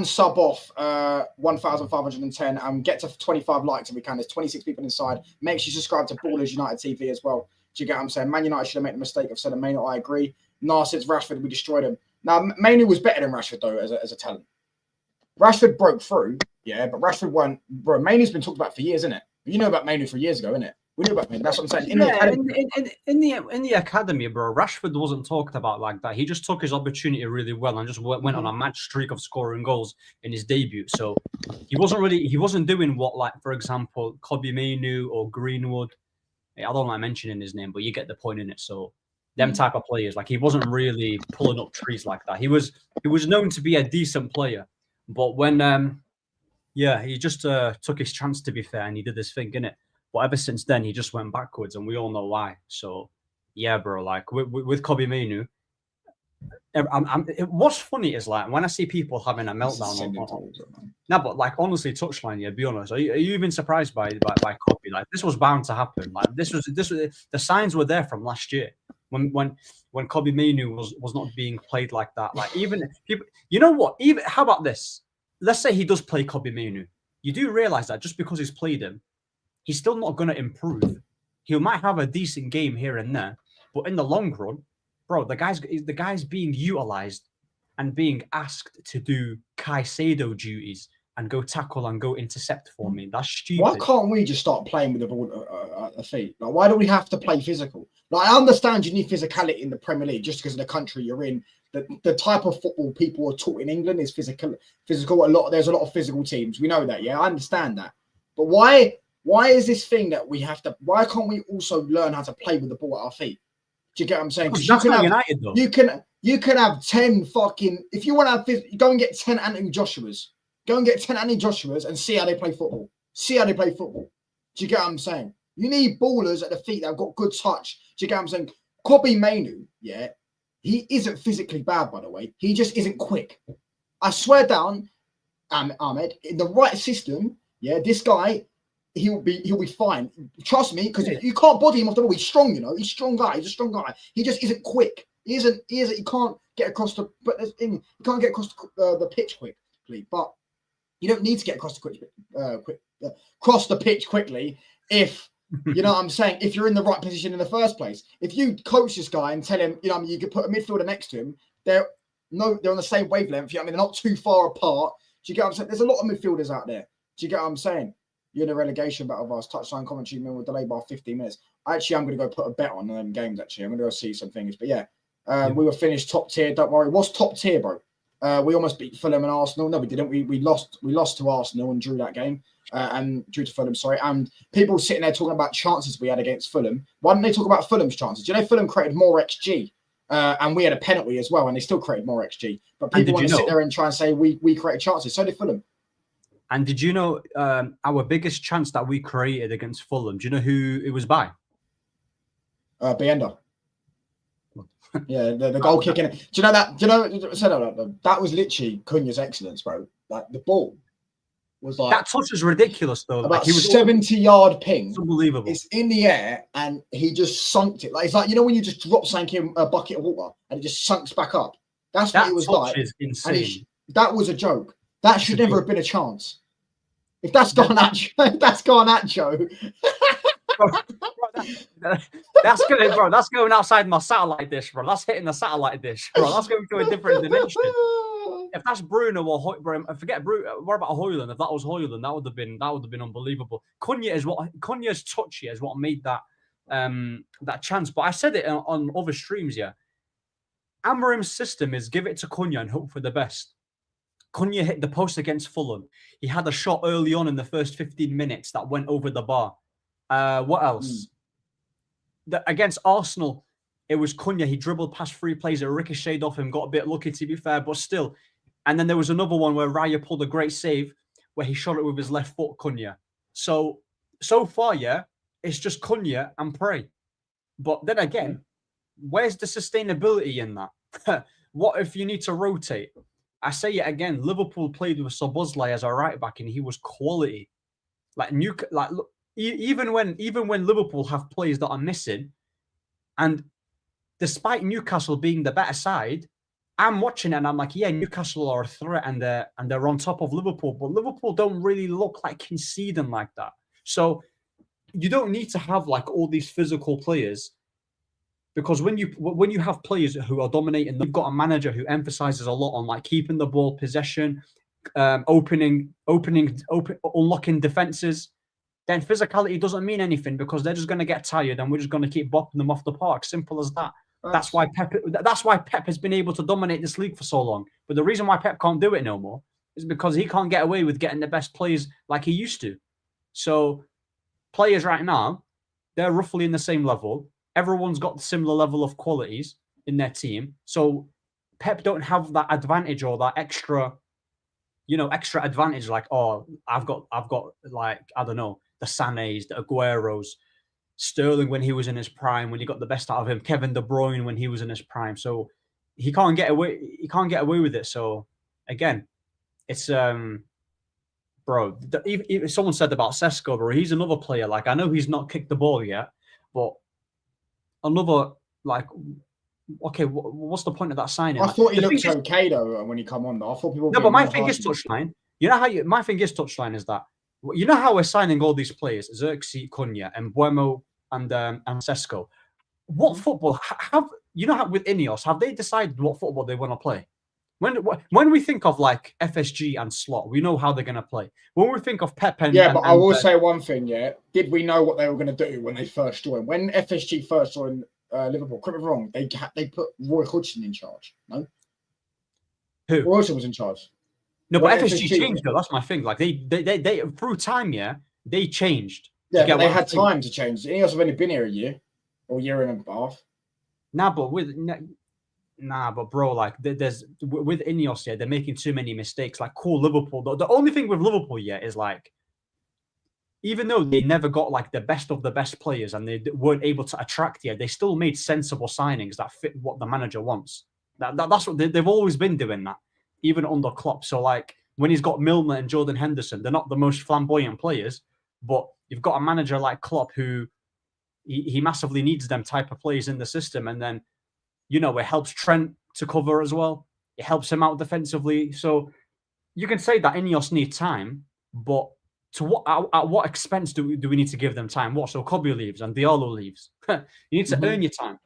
sub off 1,510 and get to 25 likes if we can. There's 26 people inside. Make sure you subscribe to Ballers United TV as well. Do you get what I'm saying? Man United should have made the mistake of selling Mainoo. I agree. Since Rashford, we destroyed him. Now, Mainoo was better than Rashford, though, as a talent. Rashford broke through, yeah, but Rashford weren't. Bro, Mainoo's been talked about for years, isn't it? You know about Mainoo for years ago, innit? We knew about Mainoo. That's what I'm saying. In the academy, bro, Rashford wasn't talked about like that. He just took his opportunity really well and just went on a match streak of scoring goals in his debut. So he wasn't doing what, like, for example, Kobbie Mainoo or Greenwood. I don't like mentioning his name, but you get the point in it. So them type of players, like he wasn't really pulling up trees like that. He was known to be a decent player, but when he just took his chance, to be fair, and he did this thing, innit? But ever since then, he just went backwards, and we all know why. So, yeah, bro, like with Kobbie Mainoo, what's funny is like when I see people having a meltdown but like honestly, touchline, yeah, be honest, are you even surprised by Kobbie? Like this was bound to happen. Like this was the signs were there from last year when Kobbie Mainoo was not being played like that. Like even people, you know what? Even how about this? Let's say he does play Kobbie Mainoo. You do realize that just because he's played him, he's still not going to improve. He might have a decent game here and there, but in the long run, bro, the guy's being utilized and being asked to do Caicedo duties and go tackle and go intercept for me. That's stupid. Why can't we just start playing with the ball at the feet? Like, why do we have to play physical? Like, I understand you need physicality in the Premier League just because of the country you're in. The type of football people are taught in England is physical. There's a lot of physical teams. We know that, yeah. I understand that. But why is this thing that we have to? Why can't we also learn how to play with the ball at our feet? Do you get what I'm saying? Because you can have 10 fucking. If you want to have, go and get 10 Anthony Joshuas. Go and get 10 Anthony Joshuas and see how they play football. See how they play football. Do you get what I'm saying? You need ballers at the feet that have got good touch. Do you get what I'm saying? Kobbie Mainoo, yeah, he isn't physically bad, by the way. He just isn't quick. I swear down, Ahmed, in the right system, yeah, this guy, he'll be fine. Trust me, because you can't body him off the ball. He's strong, you know. He's a strong guy. He's a strong guy. He just isn't quick. He can't get across the. But he can't get across the pitch quickly. But you don't need to get across the pitch quickly if you know what I'm saying. If you're in the right position in the first place, if you coach this guy and tell him, you know, you could put a midfielder next to him, they're on the same wavelength. You know what I mean, they're not too far apart. Do you get what I'm saying? There's a lot of midfielders out there. Do you get what I'm saying? You're in a relegation battle of us. Touchline commentary, we'll delay by 15 minutes. Actually, I'm going to go put a bet on them games. Actually, I'm going to go see some things. But yeah, we were finished top tier. Don't worry. What's top tier, bro? We almost beat Fulham and Arsenal. No, we didn't. We lost to Arsenal and drew that game. And drew to Fulham, sorry. And people sitting there talking about chances we had against Fulham. Why don't they talk about Fulham's chances? Do you know Fulham created more XG? And we had a penalty as well, and they still created more XG. But people want to sit there and try and say we created chances. So did Fulham. And did you know our biggest chance that we created against Fulham? Do you know who it was by? Bienda. Yeah, the goal kicking. Do you know that? That was literally Cunha's excellence, bro. Like the ball was like that touch was ridiculous though. About he was 70-yard ping. It's unbelievable. It's in the air and he just sunk it. Like it's like, you know, when you just drop something in a bucket of water and it just sunks back up. That's what it was like. Is insane. That was a joke. That should never have been a chance. If that's Garnacho, that's going outside my satellite dish, bro. That's hitting the satellite dish, bro. That's going to a different dimension. If that's Bruno or bro, forget Bruno. What about Højlund? If that was Højlund, that would have been unbelievable. Cunha's touch here is what made that that chance. But I said it on other streams. Yeah, Amorim's system is give it to Cunha and hope for the best. Cunha hit the post against Fulham. He had a shot early on in the first 15 minutes that went over the bar. What else? Against Arsenal, it was Cunha. He dribbled past 3 plays. It ricocheted off him. Got a bit lucky, to be fair, but still. And then there was another one where Raya pulled a great save where he shot it with his left foot, Cunha. So far, yeah, it's just Cunha and pray. But then again, where's the sustainability in that? What if you need to rotate? I say it again. Liverpool played with Szoboszlai as a right back, and he was quality. Even when Liverpool have players that are missing, and despite Newcastle being the better side, I'm watching it and I'm like, yeah, Newcastle are a threat and they're on top of Liverpool, but Liverpool don't really look like conceding like that. So you don't need to have like all these physical players. Because when you have players who are dominating, you've got a manager who emphasizes a lot on like keeping the ball possession, unlocking defenses, then physicality doesn't mean anything because they're just going to get tired and we're just going to keep bopping them off the park. Simple as that. That's why Pep has been able to dominate this league for so long. But the reason why Pep can't do it no more is because he can't get away with getting the best players like he used to. So players right now, they're roughly in the same level. Everyone's got the similar level of qualities in their team. So Pep don't have that advantage or that extra advantage. Like, oh, I've got like, I don't know, the Sanés, the Agueros, Sterling when he was in his prime, when he got the best out of him, Kevin De Bruyne when he was in his prime. So he can't get away with it. So again, it's bro. If someone said about Sesko, bro, he's another player. Like, I know he's not kicked the ball yet, but another, like, okay, what's the point of that signing? I thought he looked okay though when he come on. Though I thought people. No, but my thing is touchline. You know how my thing is touchline is that You know how we're signing all these players, Xerxes, Cunha, and Buemo, and Sesko. What football have you know? How, with Ineos, have they decided what football they want to play? When we think of like FSG and Slot, we know how they're going to play. When we think of Pep and but I will say one thing. Yeah, did we know what they were going to do when they first joined? When FSG first joined Liverpool, correct me if I'm wrong, they put Roy Hodgson in charge. No, who? Roy Hodgson was in charge. No, but FSG changed though. That's my thing. Like they through time, yeah, they changed. Yeah, but they had time to change. Ineos have only been here a year or a year and a half. But bro, like there's with Ineos, yeah, they're making too many mistakes. Like, cool, Liverpool. The only thing with Liverpool, yeah, is like, even though they never got like the best of the best players and they weren't able to attract, yeah, they still made sensible signings that fit what the manager wants. That's what they've always been doing, that even under Klopp. So like when he's got Milner and Jordan Henderson, they're not the most flamboyant players, but you've got a manager like Klopp who he massively needs them type of players in the system, and then it helps Trent to cover as well. It helps him out defensively. So you can say that Ineos need time, but at what expense do we need to give them time? What? So Kobbie leaves and Diallo leaves. You need to earn your time.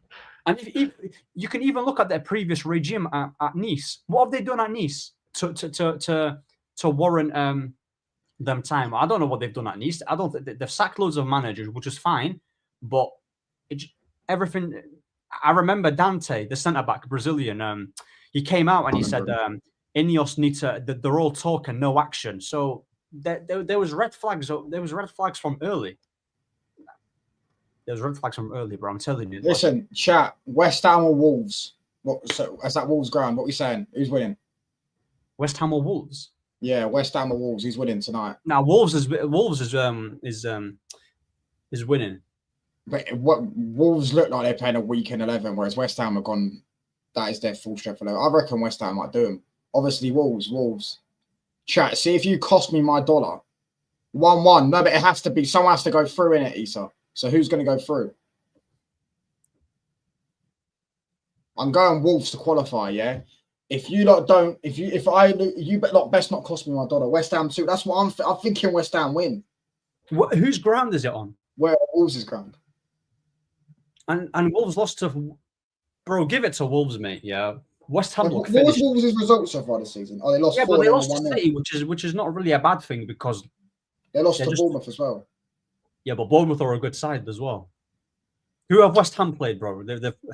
And if you can even look at their previous regime at Nice. What have they done at Nice to warrant them time? I don't know what they've done at Nice. I don't. They've sacked loads of managers, which is fine, but everything. I remember Dante, the centre back Brazilian. He came out and he said Ineos need to. They're all talk and no action. So there was red flags. There was red flags from early. There was red flags from early, bro. I'm telling you. Listen, chat. West Ham or Wolves? So is that Wolves ground? What are we saying? Who's winning? West Ham or Wolves? Yeah, West Ham or Wolves. Who's winning tonight? Now Wolves is winning. But what Wolves look like they're playing a week in 11, whereas West Ham have gone. That is their full strength. I reckon West Ham might do them. Obviously, Wolves. Chat. See if you cost me my dollar. 1-1. No, but it has to be. Someone has to go through in it, Issa. So who's going to go through? I'm going Wolves to qualify. Yeah. If you lot don't, you best not cost me my dollar. West Ham too. That's what I'm thinking. West Ham win. Whose ground is it on? Where Wolves' ground. And Wolves lost to, bro. Give it to Wolves, mate. Yeah. West Ham. What was Wolves' results so far this season? Oh, they lost. Yeah, but they lost to City, which is not really a bad thing because they lost to Bournemouth as well. Yeah, but Bournemouth are a good side as well. Who have West Ham played, bro?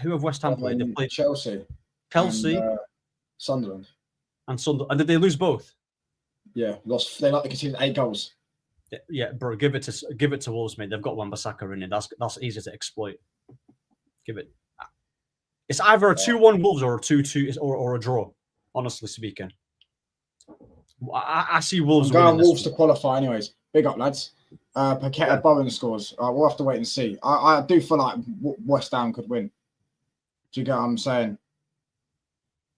Who have West Ham played? They played Chelsea, and, Sunderland, and Sunderland. And did they lose both? Yeah, lost. They conceded 8 goals. Yeah, bro. Give it to Wolves, mate. They've got Wan-Bissaka in it. That's easy to exploit. Give it. It's either a 2-1 Wolves or a 2-2 or a draw. Honestly speaking, I see Wolves. I'm going Wolves to qualify, anyways. Big up, lads. Paqueta Bowen scores. We'll have to wait and see. I do feel like West Ham could win. Do you get what I'm saying?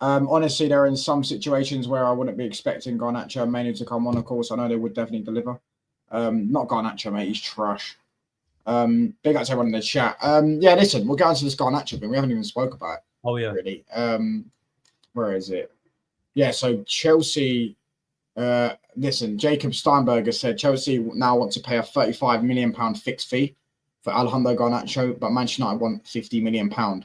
Honestly, there are in some situations where I wouldn't be expecting Garnacho and Mainoo to come on. Of course, I know they would definitely deliver. Not Garnacho, mate. He's trash. Big up to everyone in the chat. Yeah, listen, we'll get onto this Garnacho thing. We haven't even spoke about it. Oh yeah, really. Where is it? Yeah, so Chelsea. Listen, Jacob Steinberger said Chelsea now want to pay a £35 million fixed fee for Alejandro Garnacho, but Manchester United want £50 million.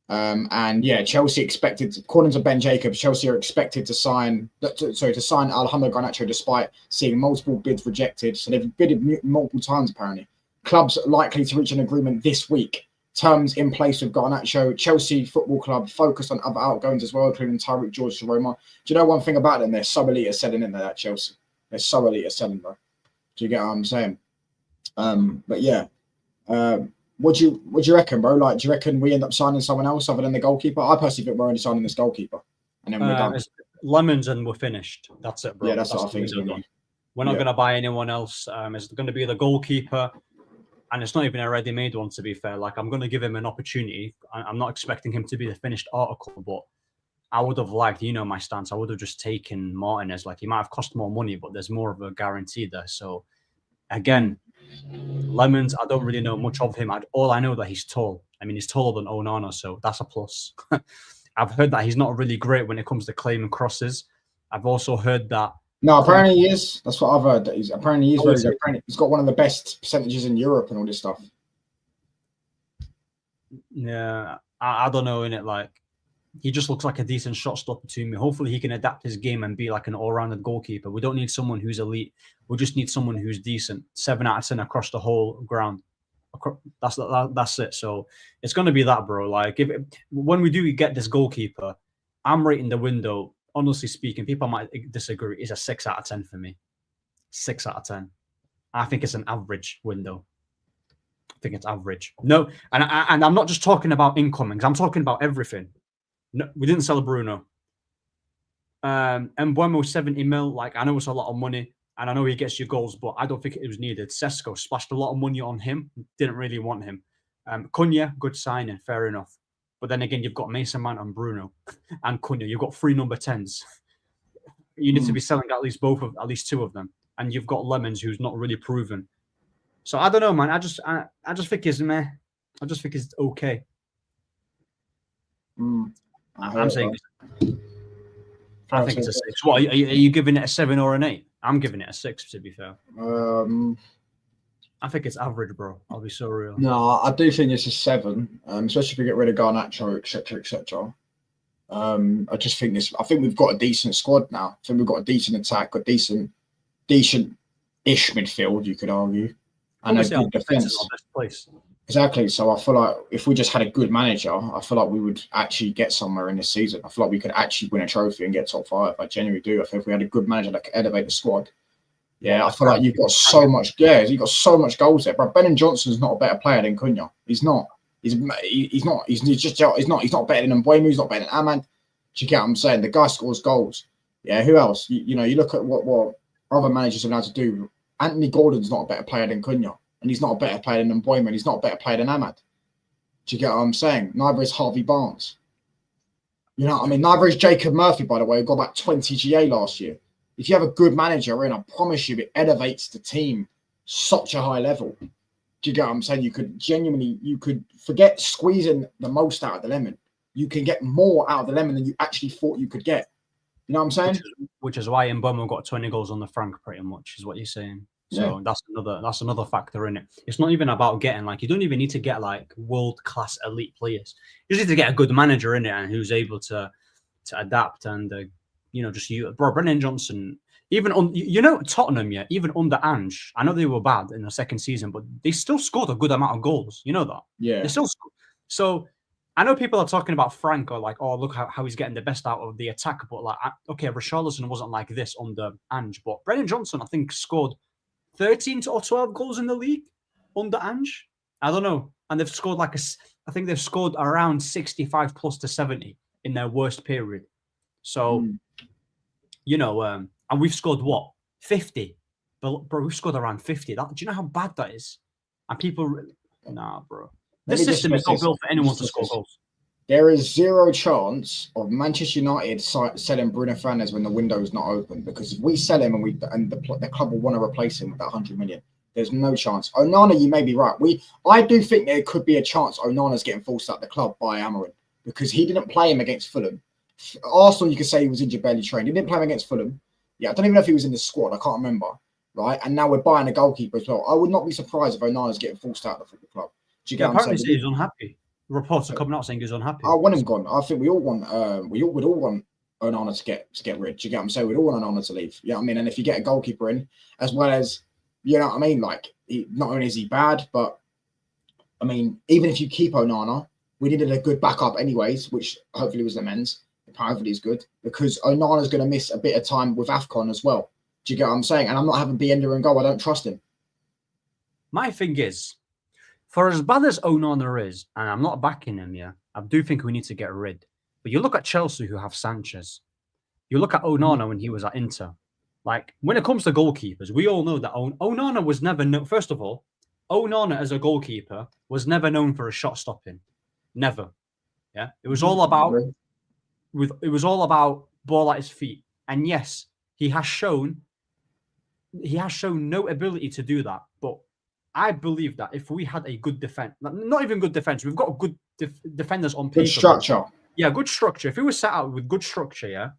And yeah, Chelsea expected, according to Ben Jacobs, Chelsea are expected to sign Alejandro Garnacho despite seeing multiple bids rejected. So they've bidded multiple times apparently. Clubs are likely to reach an agreement this week. Terms in place with Garnacho. Chelsea Football Club focused on other outgoings as well, including Tyreek George to Roma. Do you know one thing about them? They're so elite selling in there at Chelsea. They're so elite selling, bro. Do you get what I'm saying? But yeah. What do you reckon, bro? Like, do you reckon we end up signing someone else other than the goalkeeper? I personally think we're only signing this goalkeeper. And then we're done. Lemons and we're finished. That's it, bro. Yeah, that's what I think. We're not going to buy anyone else. It's going to be the goalkeeper. And it's not even a ready-made one, to be fair. Like, I'm going to give him an opportunity. I'm not expecting him to be the finished article, but I would have liked, my stance. I would have just taken Martinez. Like, he might have cost more money, but there's more of a guarantee there. So, again, Lemons, I don't really know much of him. All I know that he's tall. I mean, he's taller than Onana, so that's a plus. I've heard that he's not really great when it comes to claiming crosses. I've also heard that No, apparently he is. That's what I've heard. That apparently he is very is good. he? Apparently he's got one of the best percentages in Europe and all this stuff. Yeah, I don't know, innit? Like, he just looks like a decent shot stopper to me. Hopefully, he can adapt his game and be like an all-rounded goalkeeper. We don't need someone who's elite. We just need someone who's decent. 7 out of 10 across the whole ground. That's it. So it's going to be that, bro. Like, when we do get this goalkeeper, I'm rating the window. Honestly speaking, people might disagree. It's a 6 out of 10 for me. 6 out of 10. I think it's an average window. I think it's average. No, and I'm not just talking about incomings. I'm talking about everything. No, we didn't sell Bruno. And Mbeumo 70 mil. Like, I know it's a lot of money, and I know he gets you goals, but I don't think it was needed. Sesko splashed a lot of money on him. Didn't really want him. Cunha, good signing, fair enough. But then again, you've got Mason Mount and Bruno, and Cunha. You've got 3 number 10s. You need to be selling at least 2 of them, and you've got Lemons, who's not really proven. So I don't know, man. I just think it's meh. I just think it's okay. I'm saying, I think it's a 6. What are you giving it, a 7 or an 8? I'm giving it a 6, to be fair. I think it's average, bro. I'll be so real. No, I do think it's a 7, especially if we get rid of Garnacho, etc., etc. I just think this. I think we've got a decent squad now. I think we've got a decent attack, a decent-ish midfield, you could argue, and a good defense. Exactly. So I feel like if we just had a good manager, I feel like we would actually get somewhere in this season. I feel like we could actually win a trophy and get top 5. I genuinely do. I think if we had a good manager that could elevate the squad, yeah, I feel like you've got so much. Yeah, you've got so much goals there. But Ben Johnson's not a better player than Cunha. He's not. He's not. He's not better than Mbeumo. He's not better than Ahmad. Do you get what I'm saying? The guy scores goals. Yeah. Who else? You look at what other managers are allowed to do. Anthony Gordon's not a better player than Cunha. And he's not a better player than Mbeumo, and he's not a better player than Ahmad. Do you get what I'm saying? Neither is Harvey Barnes. You know what I mean? Neither is Jacob Murphy, by the way, who got about 20 GA last year. If you have a good manager in, I promise you, it elevates the team such a high level. Do you get what I'm saying? You could forget squeezing the most out of the lemon. You can get more out of the lemon than you actually thought you could get. You know what I'm saying? Which is why Mbeumo got 20 goals on the frank, pretty much, is what you're saying. So that's another factor in it. It's not even about getting, like, you don't even need to get like world-class elite players. You just need to get a good manager in it and who's able to adapt and just Brennan Johnson. Even on Tottenham, even under Ange, I know they were bad in the second season, but they still scored a good amount of goals. You know that? Yeah. They still scored. So I know people are talking about Frank, or like, oh, look how he's getting the best out of the attack. But like, okay, Richarlison wasn't like this under Ange, but Brennan Johnson, I think, scored 13 or 12 goals in the league under Ange. I don't know. And they've scored I think they've scored around 65 plus to 70 in their worst period. So, and we've scored what? 50. Bro, we've scored around 50. Do you know how bad that is? And people, nah, bro. This system is not built for anyone to score goals. There is zero chance of Manchester United selling Bruno Fernandes when the window is not open, because if we sell him and the club will want to replace him with that 100 million, there's no chance. Onana, you may be right. I do think there could be a chance Onana's getting forced out of the club by Amorim, because he didn't play him against Fulham. Arsenal, you could say he was injured, barely trained. He didn't play him against Fulham. Yeah, I don't even know if he was in the squad. I can't remember. Right, and now we're buying a goalkeeper as well. I would not be surprised if Onana's getting forced out of the football club. Do you get what I'm saying? He's unhappy. Reports are coming out saying he's unhappy. I want him gone. I think we all want. We would all want Onana to get rid. Do you get what I'm saying? We'd all want Onana to leave. You know what I mean? And if you get a goalkeeper in, as well as, you know what I mean, like, not only is he bad, but I mean, even if you keep Onana, we needed a good backup anyways, which hopefully was the men's. Hopefully he's good, because Onana's going to miss a bit of time with AFCON as well. Do you get what I'm saying? And I'm not having Bienda in goal. I don't trust him. My thing is, for as bad as Onana is, and I'm not backing him, I do think we need to get rid. But you look at Chelsea, who have Sanchez. You look at Onana when he was at Inter. Like, when it comes to goalkeepers, we all know that Onana was never known. First of all, Onana as a goalkeeper was never known for a shot stopping. Never. Yeah, it was all about ball at his feet. And yes, he has shown no ability to do that, but I believe that if we had a good defense, not even good defense, we've got good defenders on paper. Good structure. Yeah, good structure. If we were set out with good structure,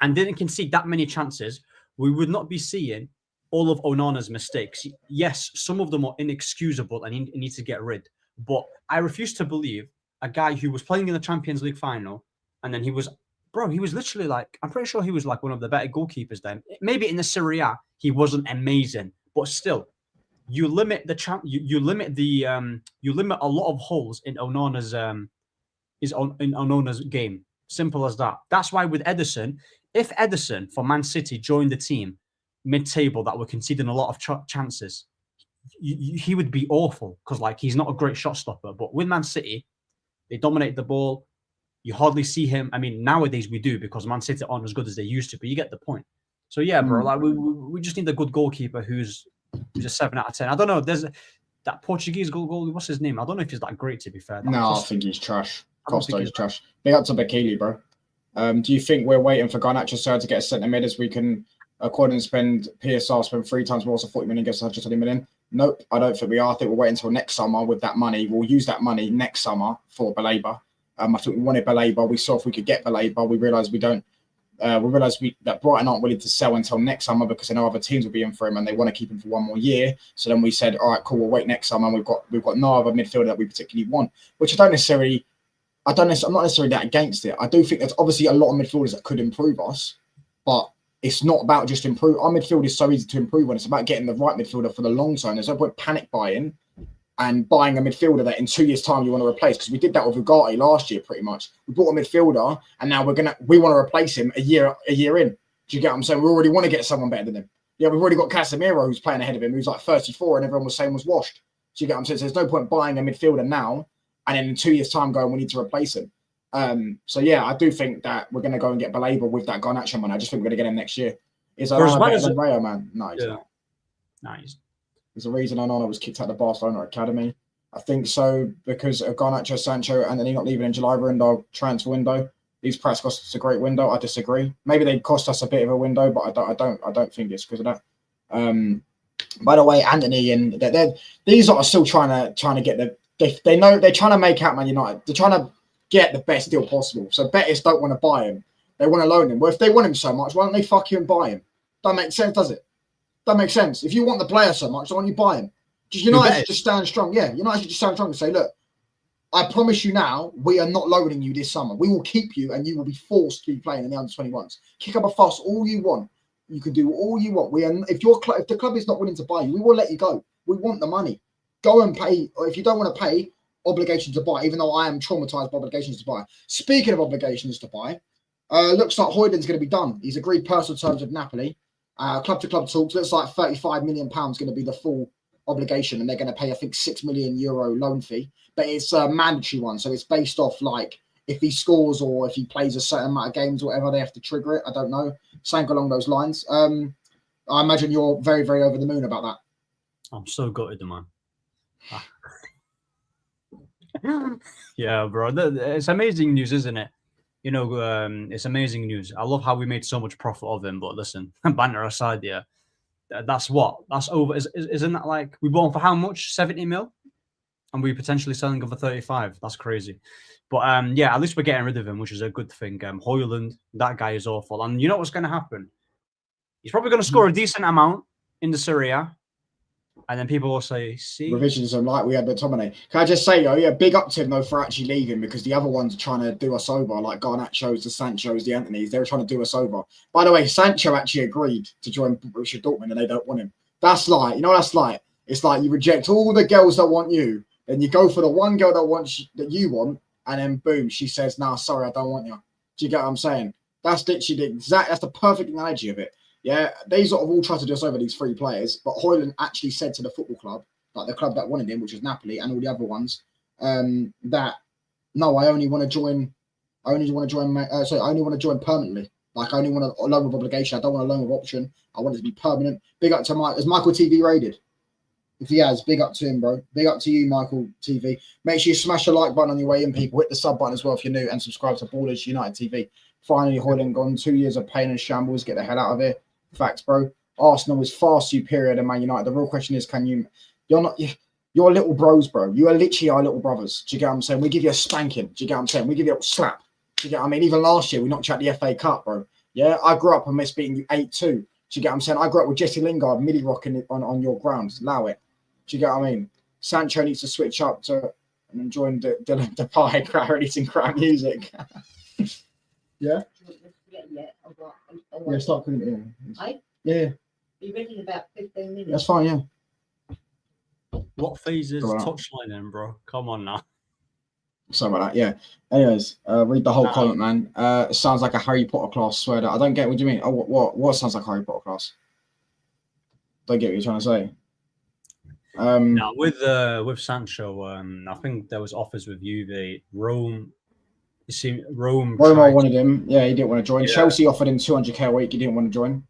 and didn't concede that many chances, we would not be seeing all of Onana's mistakes. Yes, some of them are inexcusable and he needs to get rid. But I refuse to believe a guy who was playing in the Champions League final and then he was literally like, I'm pretty sure he was like one of the better goalkeepers then. Maybe in the Serie A, he wasn't amazing, but still, you limit the you limit a lot of holes in Onana's in Onana's game. Simple as that. That's why with Ederson, if Ederson for Man City joined the team mid-table that were conceding a lot of chances, he would be awful because like he's not a great shot stopper. But with Man City, they dominate the ball. You hardly see him. I mean, nowadays we do because Man City aren't as good as they used to, but you get the point. So yeah, bro, like we just need a good goalkeeper who's a 7 out of 10. I don't know. There's that Portuguese goalie. What's his name? I don't know if he's that great. To be fair, no, I think he's trash. Costa is trash. Big up to Bakili, bro. Do you think we're waiting for Garnacho to get a centre mid as we can, according to spend 3 times more, so 40 million gets 120 million? Nope, I don't think we are. I think we'll wait until next summer with that money. We'll use that money next summer for Baleba. I think we wanted Baleba. We saw if we could get Baleba. We realised we don't. We realised that Brighton aren't willing to sell until next summer because they know other teams will be in for him and they want to keep him for 1 more year. So then we said, all right, cool, we'll wait next summer. And we've got no other midfielder that we particularly want, which I'm not necessarily that against it. I do think there's obviously a lot of midfielders that could improve us, but it's not about just improve. Our midfield is so easy to improve on. It's about getting the right midfielder for the long term. There's no point panic buying and buying a midfielder that in 2 years' time you want to replace, because we did that with Ugarte last year pretty much. We bought a midfielder and now we want to replace him a year in. Do you get what I'm saying? We already want to get someone better than him. Yeah, we've already got Casemiro who's playing ahead of him, who's like 34 and everyone was saying was washed. Do you get what I'm saying? So there's no point buying a midfielder now and then in 2 years' time going, we need to replace him. So yeah, I do think that we're going to go and get Baleba with that Garnacho money. I just think we're going to get him next year. Is Onana better than Rayo, man? No, he's not. Nice. There's a reason Onana was kicked out of the Barcelona academy. I think so because of Garnacho, Sancho, and then he not leaving in July window, transfer window. These price cost us a great window. I disagree. Maybe they cost us a bit of a window, but I don't think it's because of that. By the way, Anthony and these are still trying to get they know they're trying to make out Man United. They're trying to get the best deal possible. So Betis don't want to buy him. They want to loan him. Well, if they want him so much, why don't they fuck you and buy him? Don't make sense, does it? Don't make sense. If you want the player so much, why don't you buy him? United should just stand strong. Yeah, United should just stand strong and say, look, I promise you now, we are not loaning you this summer. We will keep you and you will be forced to be playing in the under-21s. Kick up a fuss all you want. You can do all you want. If the club is not willing to buy you, we will let you go. We want the money. Go and pay. Or if you don't want to pay, obligation to buy, even though I am traumatized by obligations to buy. Speaking of obligations to buy, looks like Højlund's going to be done. He's agreed personal terms with Napoli. Club-to-club talks. Looks like £35 million going to be the full obligation, and they're going to pay, I think, €6 million loan fee. But it's a mandatory one, so it's based off like if he scores or if he plays a certain amount of games or whatever, they have to trigger it. I don't know. Something along those lines. I imagine you're very, very over the moon about that. I'm so gutted, man. Yeah, bro. It's amazing news, isn't it? You know, it's amazing news. I love how we made so much profit of him. But listen, banter aside, yeah, that's over. Isn't that like we bought him for how much? 70 mil, and we potentially selling him for 35. That's crazy. But yeah, at least we're getting rid of him, which is a good thing. Højlund, that guy is awful, and you know what's going to happen? He's probably going to score a decent amount in the Serie A. And then people will say, see? Revisionism like we had with Tomine. Can I just say, though, yeah, big up to him, though, for actually leaving, because the other ones are trying to do us over, like Garnacho's, the Sancho's, the Anthony's. They're trying to do us over. By the way, Sancho actually agreed to join Borussia Dortmund, and they don't want him. That's like, you know what that's like? It's like you reject all the girls that want you, then you go for the one girl that you want, and then boom, she says, nah, sorry, I don't want you. Do you get what I'm saying? That's literally that's the perfect analogy of it. Yeah, they sort of all tried to do us over, these 3 players, but Højlund actually said to the football club, like the club that wanted him, which was Napoli and all the other ones, that no, I only want to join. I only want to join permanently. Like I only want a loan with obligation. I don't want a loan with option. I want it to be permanent. Big up to Mike. Is Michael TV rated? If he has, big up to him, bro. Big up to you, Michael TV. Make sure you smash the like button on your way in, people. Hit the sub button as well if you're new, and subscribe to Ballers United TV. Finally, Højlund gone. 2 years of pain and shambles. Get the hell out of here. Facts, bro. Arsenal is far superior than Man United. The real question is, you're little bros, bro. You are literally our little brothers. Do you get what I'm saying? We give you a spanking. Do you get what I'm saying? We give you a slap. Do you get what I mean? Even last year, we knocked you out the FA Cup, bro. Yeah, I grew up and missed beating you 8-2. Do Do you get what I'm saying? I grew up with Jesse Lingard, Millie rocking it on your grounds. Allow it. Do you get what I mean? Sancho needs to switch up to and enjoying the pie crowd eating crowd music. Yeah? Yeah, start putting it in. Yeah. Be ready in about 15 minutes. That's fine, yeah. What phase is touchline in, bro? Come on now. Something like that, yeah. Anyways, read the whole comment, man. It sounds like a Harry Potter class. Swear that I don't get what you mean. Oh, what sounds like a Harry Potter class? Don't get what you're trying to say. Now with Sancho, I think there was offers with Juve, Rome. You see, Roma wanted him. Yeah, he didn't want to join. Yeah. Chelsea offered him 200k a week. He didn't want to join.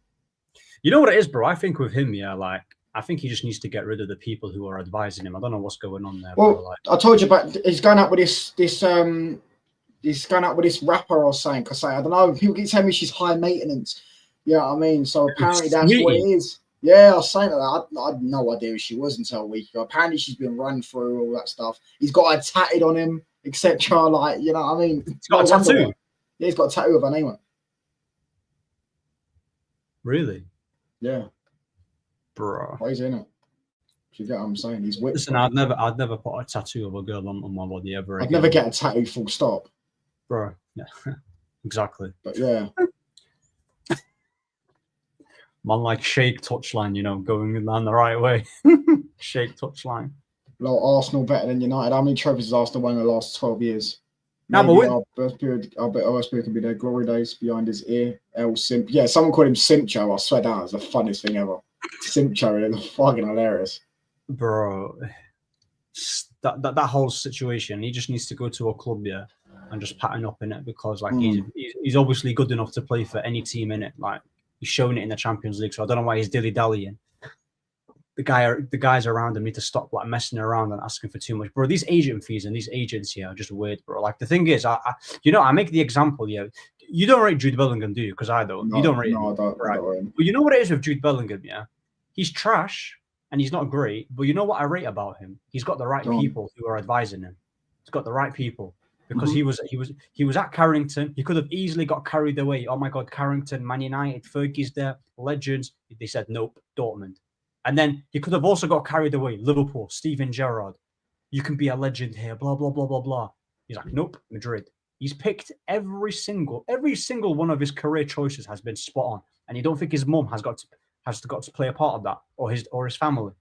You know what it is, bro? I think with him, yeah, like I think he just needs to get rid of the people who are advising him. I don't know what's going on there. Well, bro, like, I told you about he's going out with this rapper or something. Cause I don't know. People keep telling me she's high maintenance. You know what I mean? So apparently that's what it is. Yeah, I was saying that. I had no idea who she was until a week ago. Apparently she's been run through all that stuff. He's got her tatted on him, etc. Like, you know what I mean? He's got a tattoo. Yeah, he's got a tattoo of her name on it. Really? Yeah. Bro. Crazy, isn't it? Do you get what I'm saying? He's whipped. Listen, I'd never put a tattoo of a girl on my body ever again. I'd never get a tattoo full stop. Bro, yeah. Exactly. But yeah. Man, like shake touchline, you know, going down the right way. Shake touchline. Like Arsenal better than United. How many trophies has Arsenal won in the last 12 years? No, Maybe but I bet our period could be their glory days behind his ear. El Simp. Yeah, someone called him Simpcho. I swear down, it's the funniest thing ever. Simpcho, it's fucking hilarious. Bro, that whole situation, he just needs to go to a club, yeah, and just pattern up in it because like he's obviously good enough to play for any team in it. Like he's shown it in the Champions League, so I don't know why he's dilly-dallying. The guys around him need to stop like messing around and asking for too much, bro. These agent fees and these agents here are just weird, bro. Like the thing is, I make the example, yeah. You don't rate Jude Bellingham, do you? Because I don't. No, you don't rate him. No, I don't. Right. I don't rate him. Well, you know what it is with Jude Bellingham, yeah. He's trash and he's not great, but you know what I rate about him? He's got the right people who are advising him. He's got the right people because he was at Carrington. He could have easily got carried away. Oh my God, Carrington, Man United, Fergie's there, legends. They said nope, Dortmund. And then he could have also got carried away. Liverpool, Steven Gerrard. You can be a legend here, blah, blah, blah, blah, blah. He's like, nope, Madrid. He's picked every single one of his career choices has been spot on. And you don't think his mum has got to play a part of that or his family.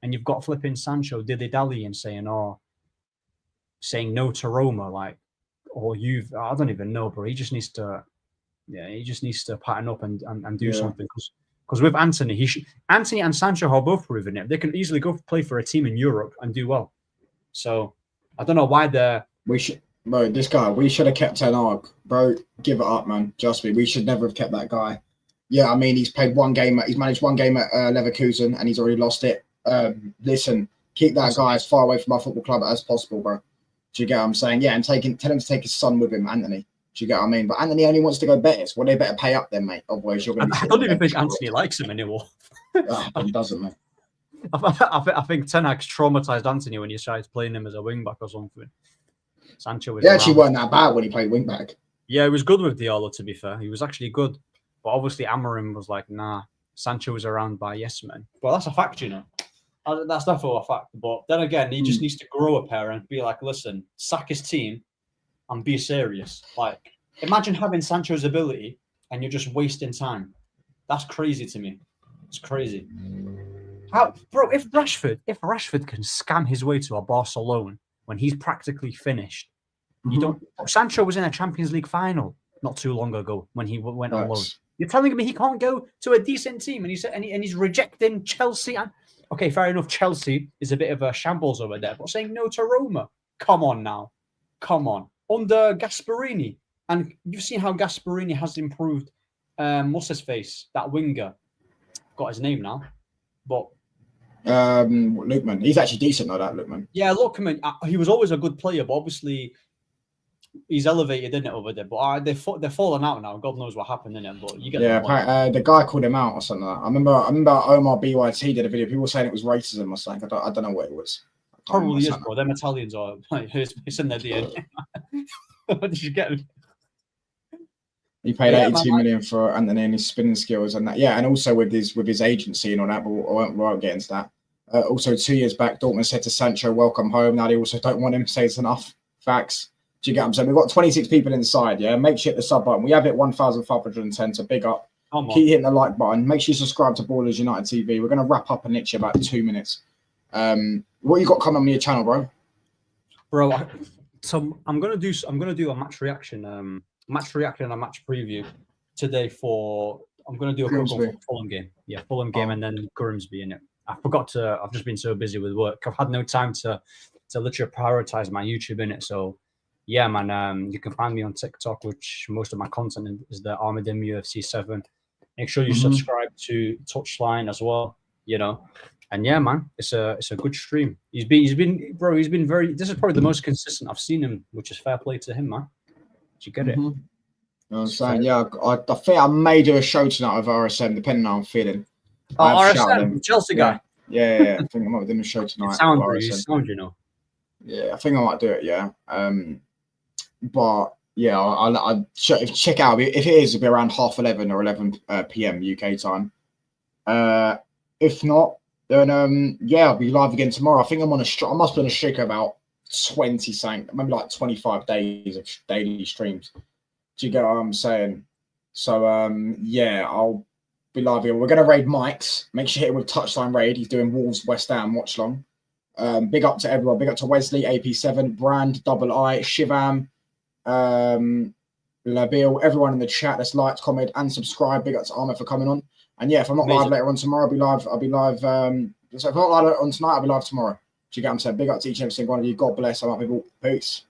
And you've got flipping Sancho dilly-dallying saying no to Roma, like, or I don't even know, bro. He just needs to pattern up and do something. Because with Anthony, Anthony and Sancho are both proving it. They can easily go play for a team in Europe and do well. So I don't know why we should have kept Ten Hag, bro. Give it up, man. Just me. We should never have kept that guy. Yeah, I mean, he's managed one game at Leverkusen and he's already lost it. Listen, keep that guy as far away from our football club as possible, bro. Do you get what I'm saying? Yeah, and tell him to take his son with him, Anthony. Do you get what I mean? But Anthony only wants to go Betis. Well, they better pay up then, mate. Otherwise, you're going to be. I don't even think Anthony likes him anymore. He doesn't, mate. I think Ten Hag's traumatized Anthony when he started playing him as a wing back or something. Sancho was. He actually weren't that bad when he played wing back. Yeah, he was good with Diallo. To be fair, he was actually good. But obviously, Amorim was like, nah. Sancho was around by yes men. Well, that's a fact, you know. That's definitely a fact. But then again, he just needs to grow a pair and be like, listen, sack his team. And be serious. Like, imagine having Sancho's ability and you're just wasting time. That's crazy to me. It's crazy. Bro, if Rashford can scam his way to a Barcelona when he's practically finished, Sancho was in a Champions League final not too long ago when he went on loan. You're telling me he can't go to a decent team and he's rejecting Chelsea. Okay, fair enough. Chelsea is a bit of a shambles over there, but saying no to Roma. Come on now. Come on. Under Gasperini, and you've seen how Gasperini has improved. What's his face? That winger, got his name now, but Lookman. He's actually decent though. That Lookman. Yeah, Lookman. He was always a good player, but obviously he's elevated, isn't it, over there? But they're falling out now. God knows what happened in it. But you get the guy called him out or something like that. I remember Omar BYT did a video. People were saying it was racism or something. I don't know what it was. Probably is, bro. Them Italians are. It's in their DNA. What did you get? He paid Yeah, 82 million for Anthony and his spinning skills and that. Yeah, and also with his agency and all that, but we won't get into that. Also, 2 years back, Dortmund said to Sancho, welcome home. Now they also don't want him, say it's enough. Facts. Do you get what I'm saying? We've got 26 people inside, yeah? Make sure you hit the sub button. We have it 1,510, so big up. Keep hitting the like button. Make sure you subscribe to Ballers United TV. We're going to wrap up in literally about 2 minutes. What you got coming on your channel, bro? Bro, so I'm gonna do a match reaction and a match preview today for. I'm gonna do a quick one for Fulham game. Yeah, Fulham game and then Grimsby in it. I forgot to. I've just been so busy with work. I've had no time to literally prioritize my YouTube in it. So yeah, man. You can find me on TikTok, which most of my content is the Armadim UFC 7. Make sure you subscribe to Touchline as well. You know. And yeah, man, it's a good stream. He's been very. This is probably the most consistent I've seen him, which is fair play to him, man. Did you get it? You know what I'm saying? Yeah, I think I may do a show tonight with RSM, depending on how I'm feeling. RSM, Chelsea guy. Yeah. I think I might be doing a show tonight. Sound, you know. Yeah, I think I might do it. Yeah. But yeah, I'll check out if it is. It'll be around 11:30 or 11 p.m. UK time. If not. Then yeah, I'll be live again tomorrow. I think I must be on a streak of about 20 something, maybe like 25 days of daily streams. Do you get what I'm saying? So yeah, I'll be live here. We're gonna raid Mike's. Make sure you hit him with Touchline Raid. He's doing Wolves West Ham watch long. Big up to everyone. Big up to Wesley, AP7, Brand, Double I, Shivam, Labil, everyone in the chat that's liked, comment, and subscribe. Big up to Armour for coming on. And yeah, if I'm not live later on tomorrow, I'll be live. So if I'm not live on tonight, I'll be live tomorrow. Do you get what I'm saying? Big up to each and every single one of you. God bless. I'm out, people. Peace.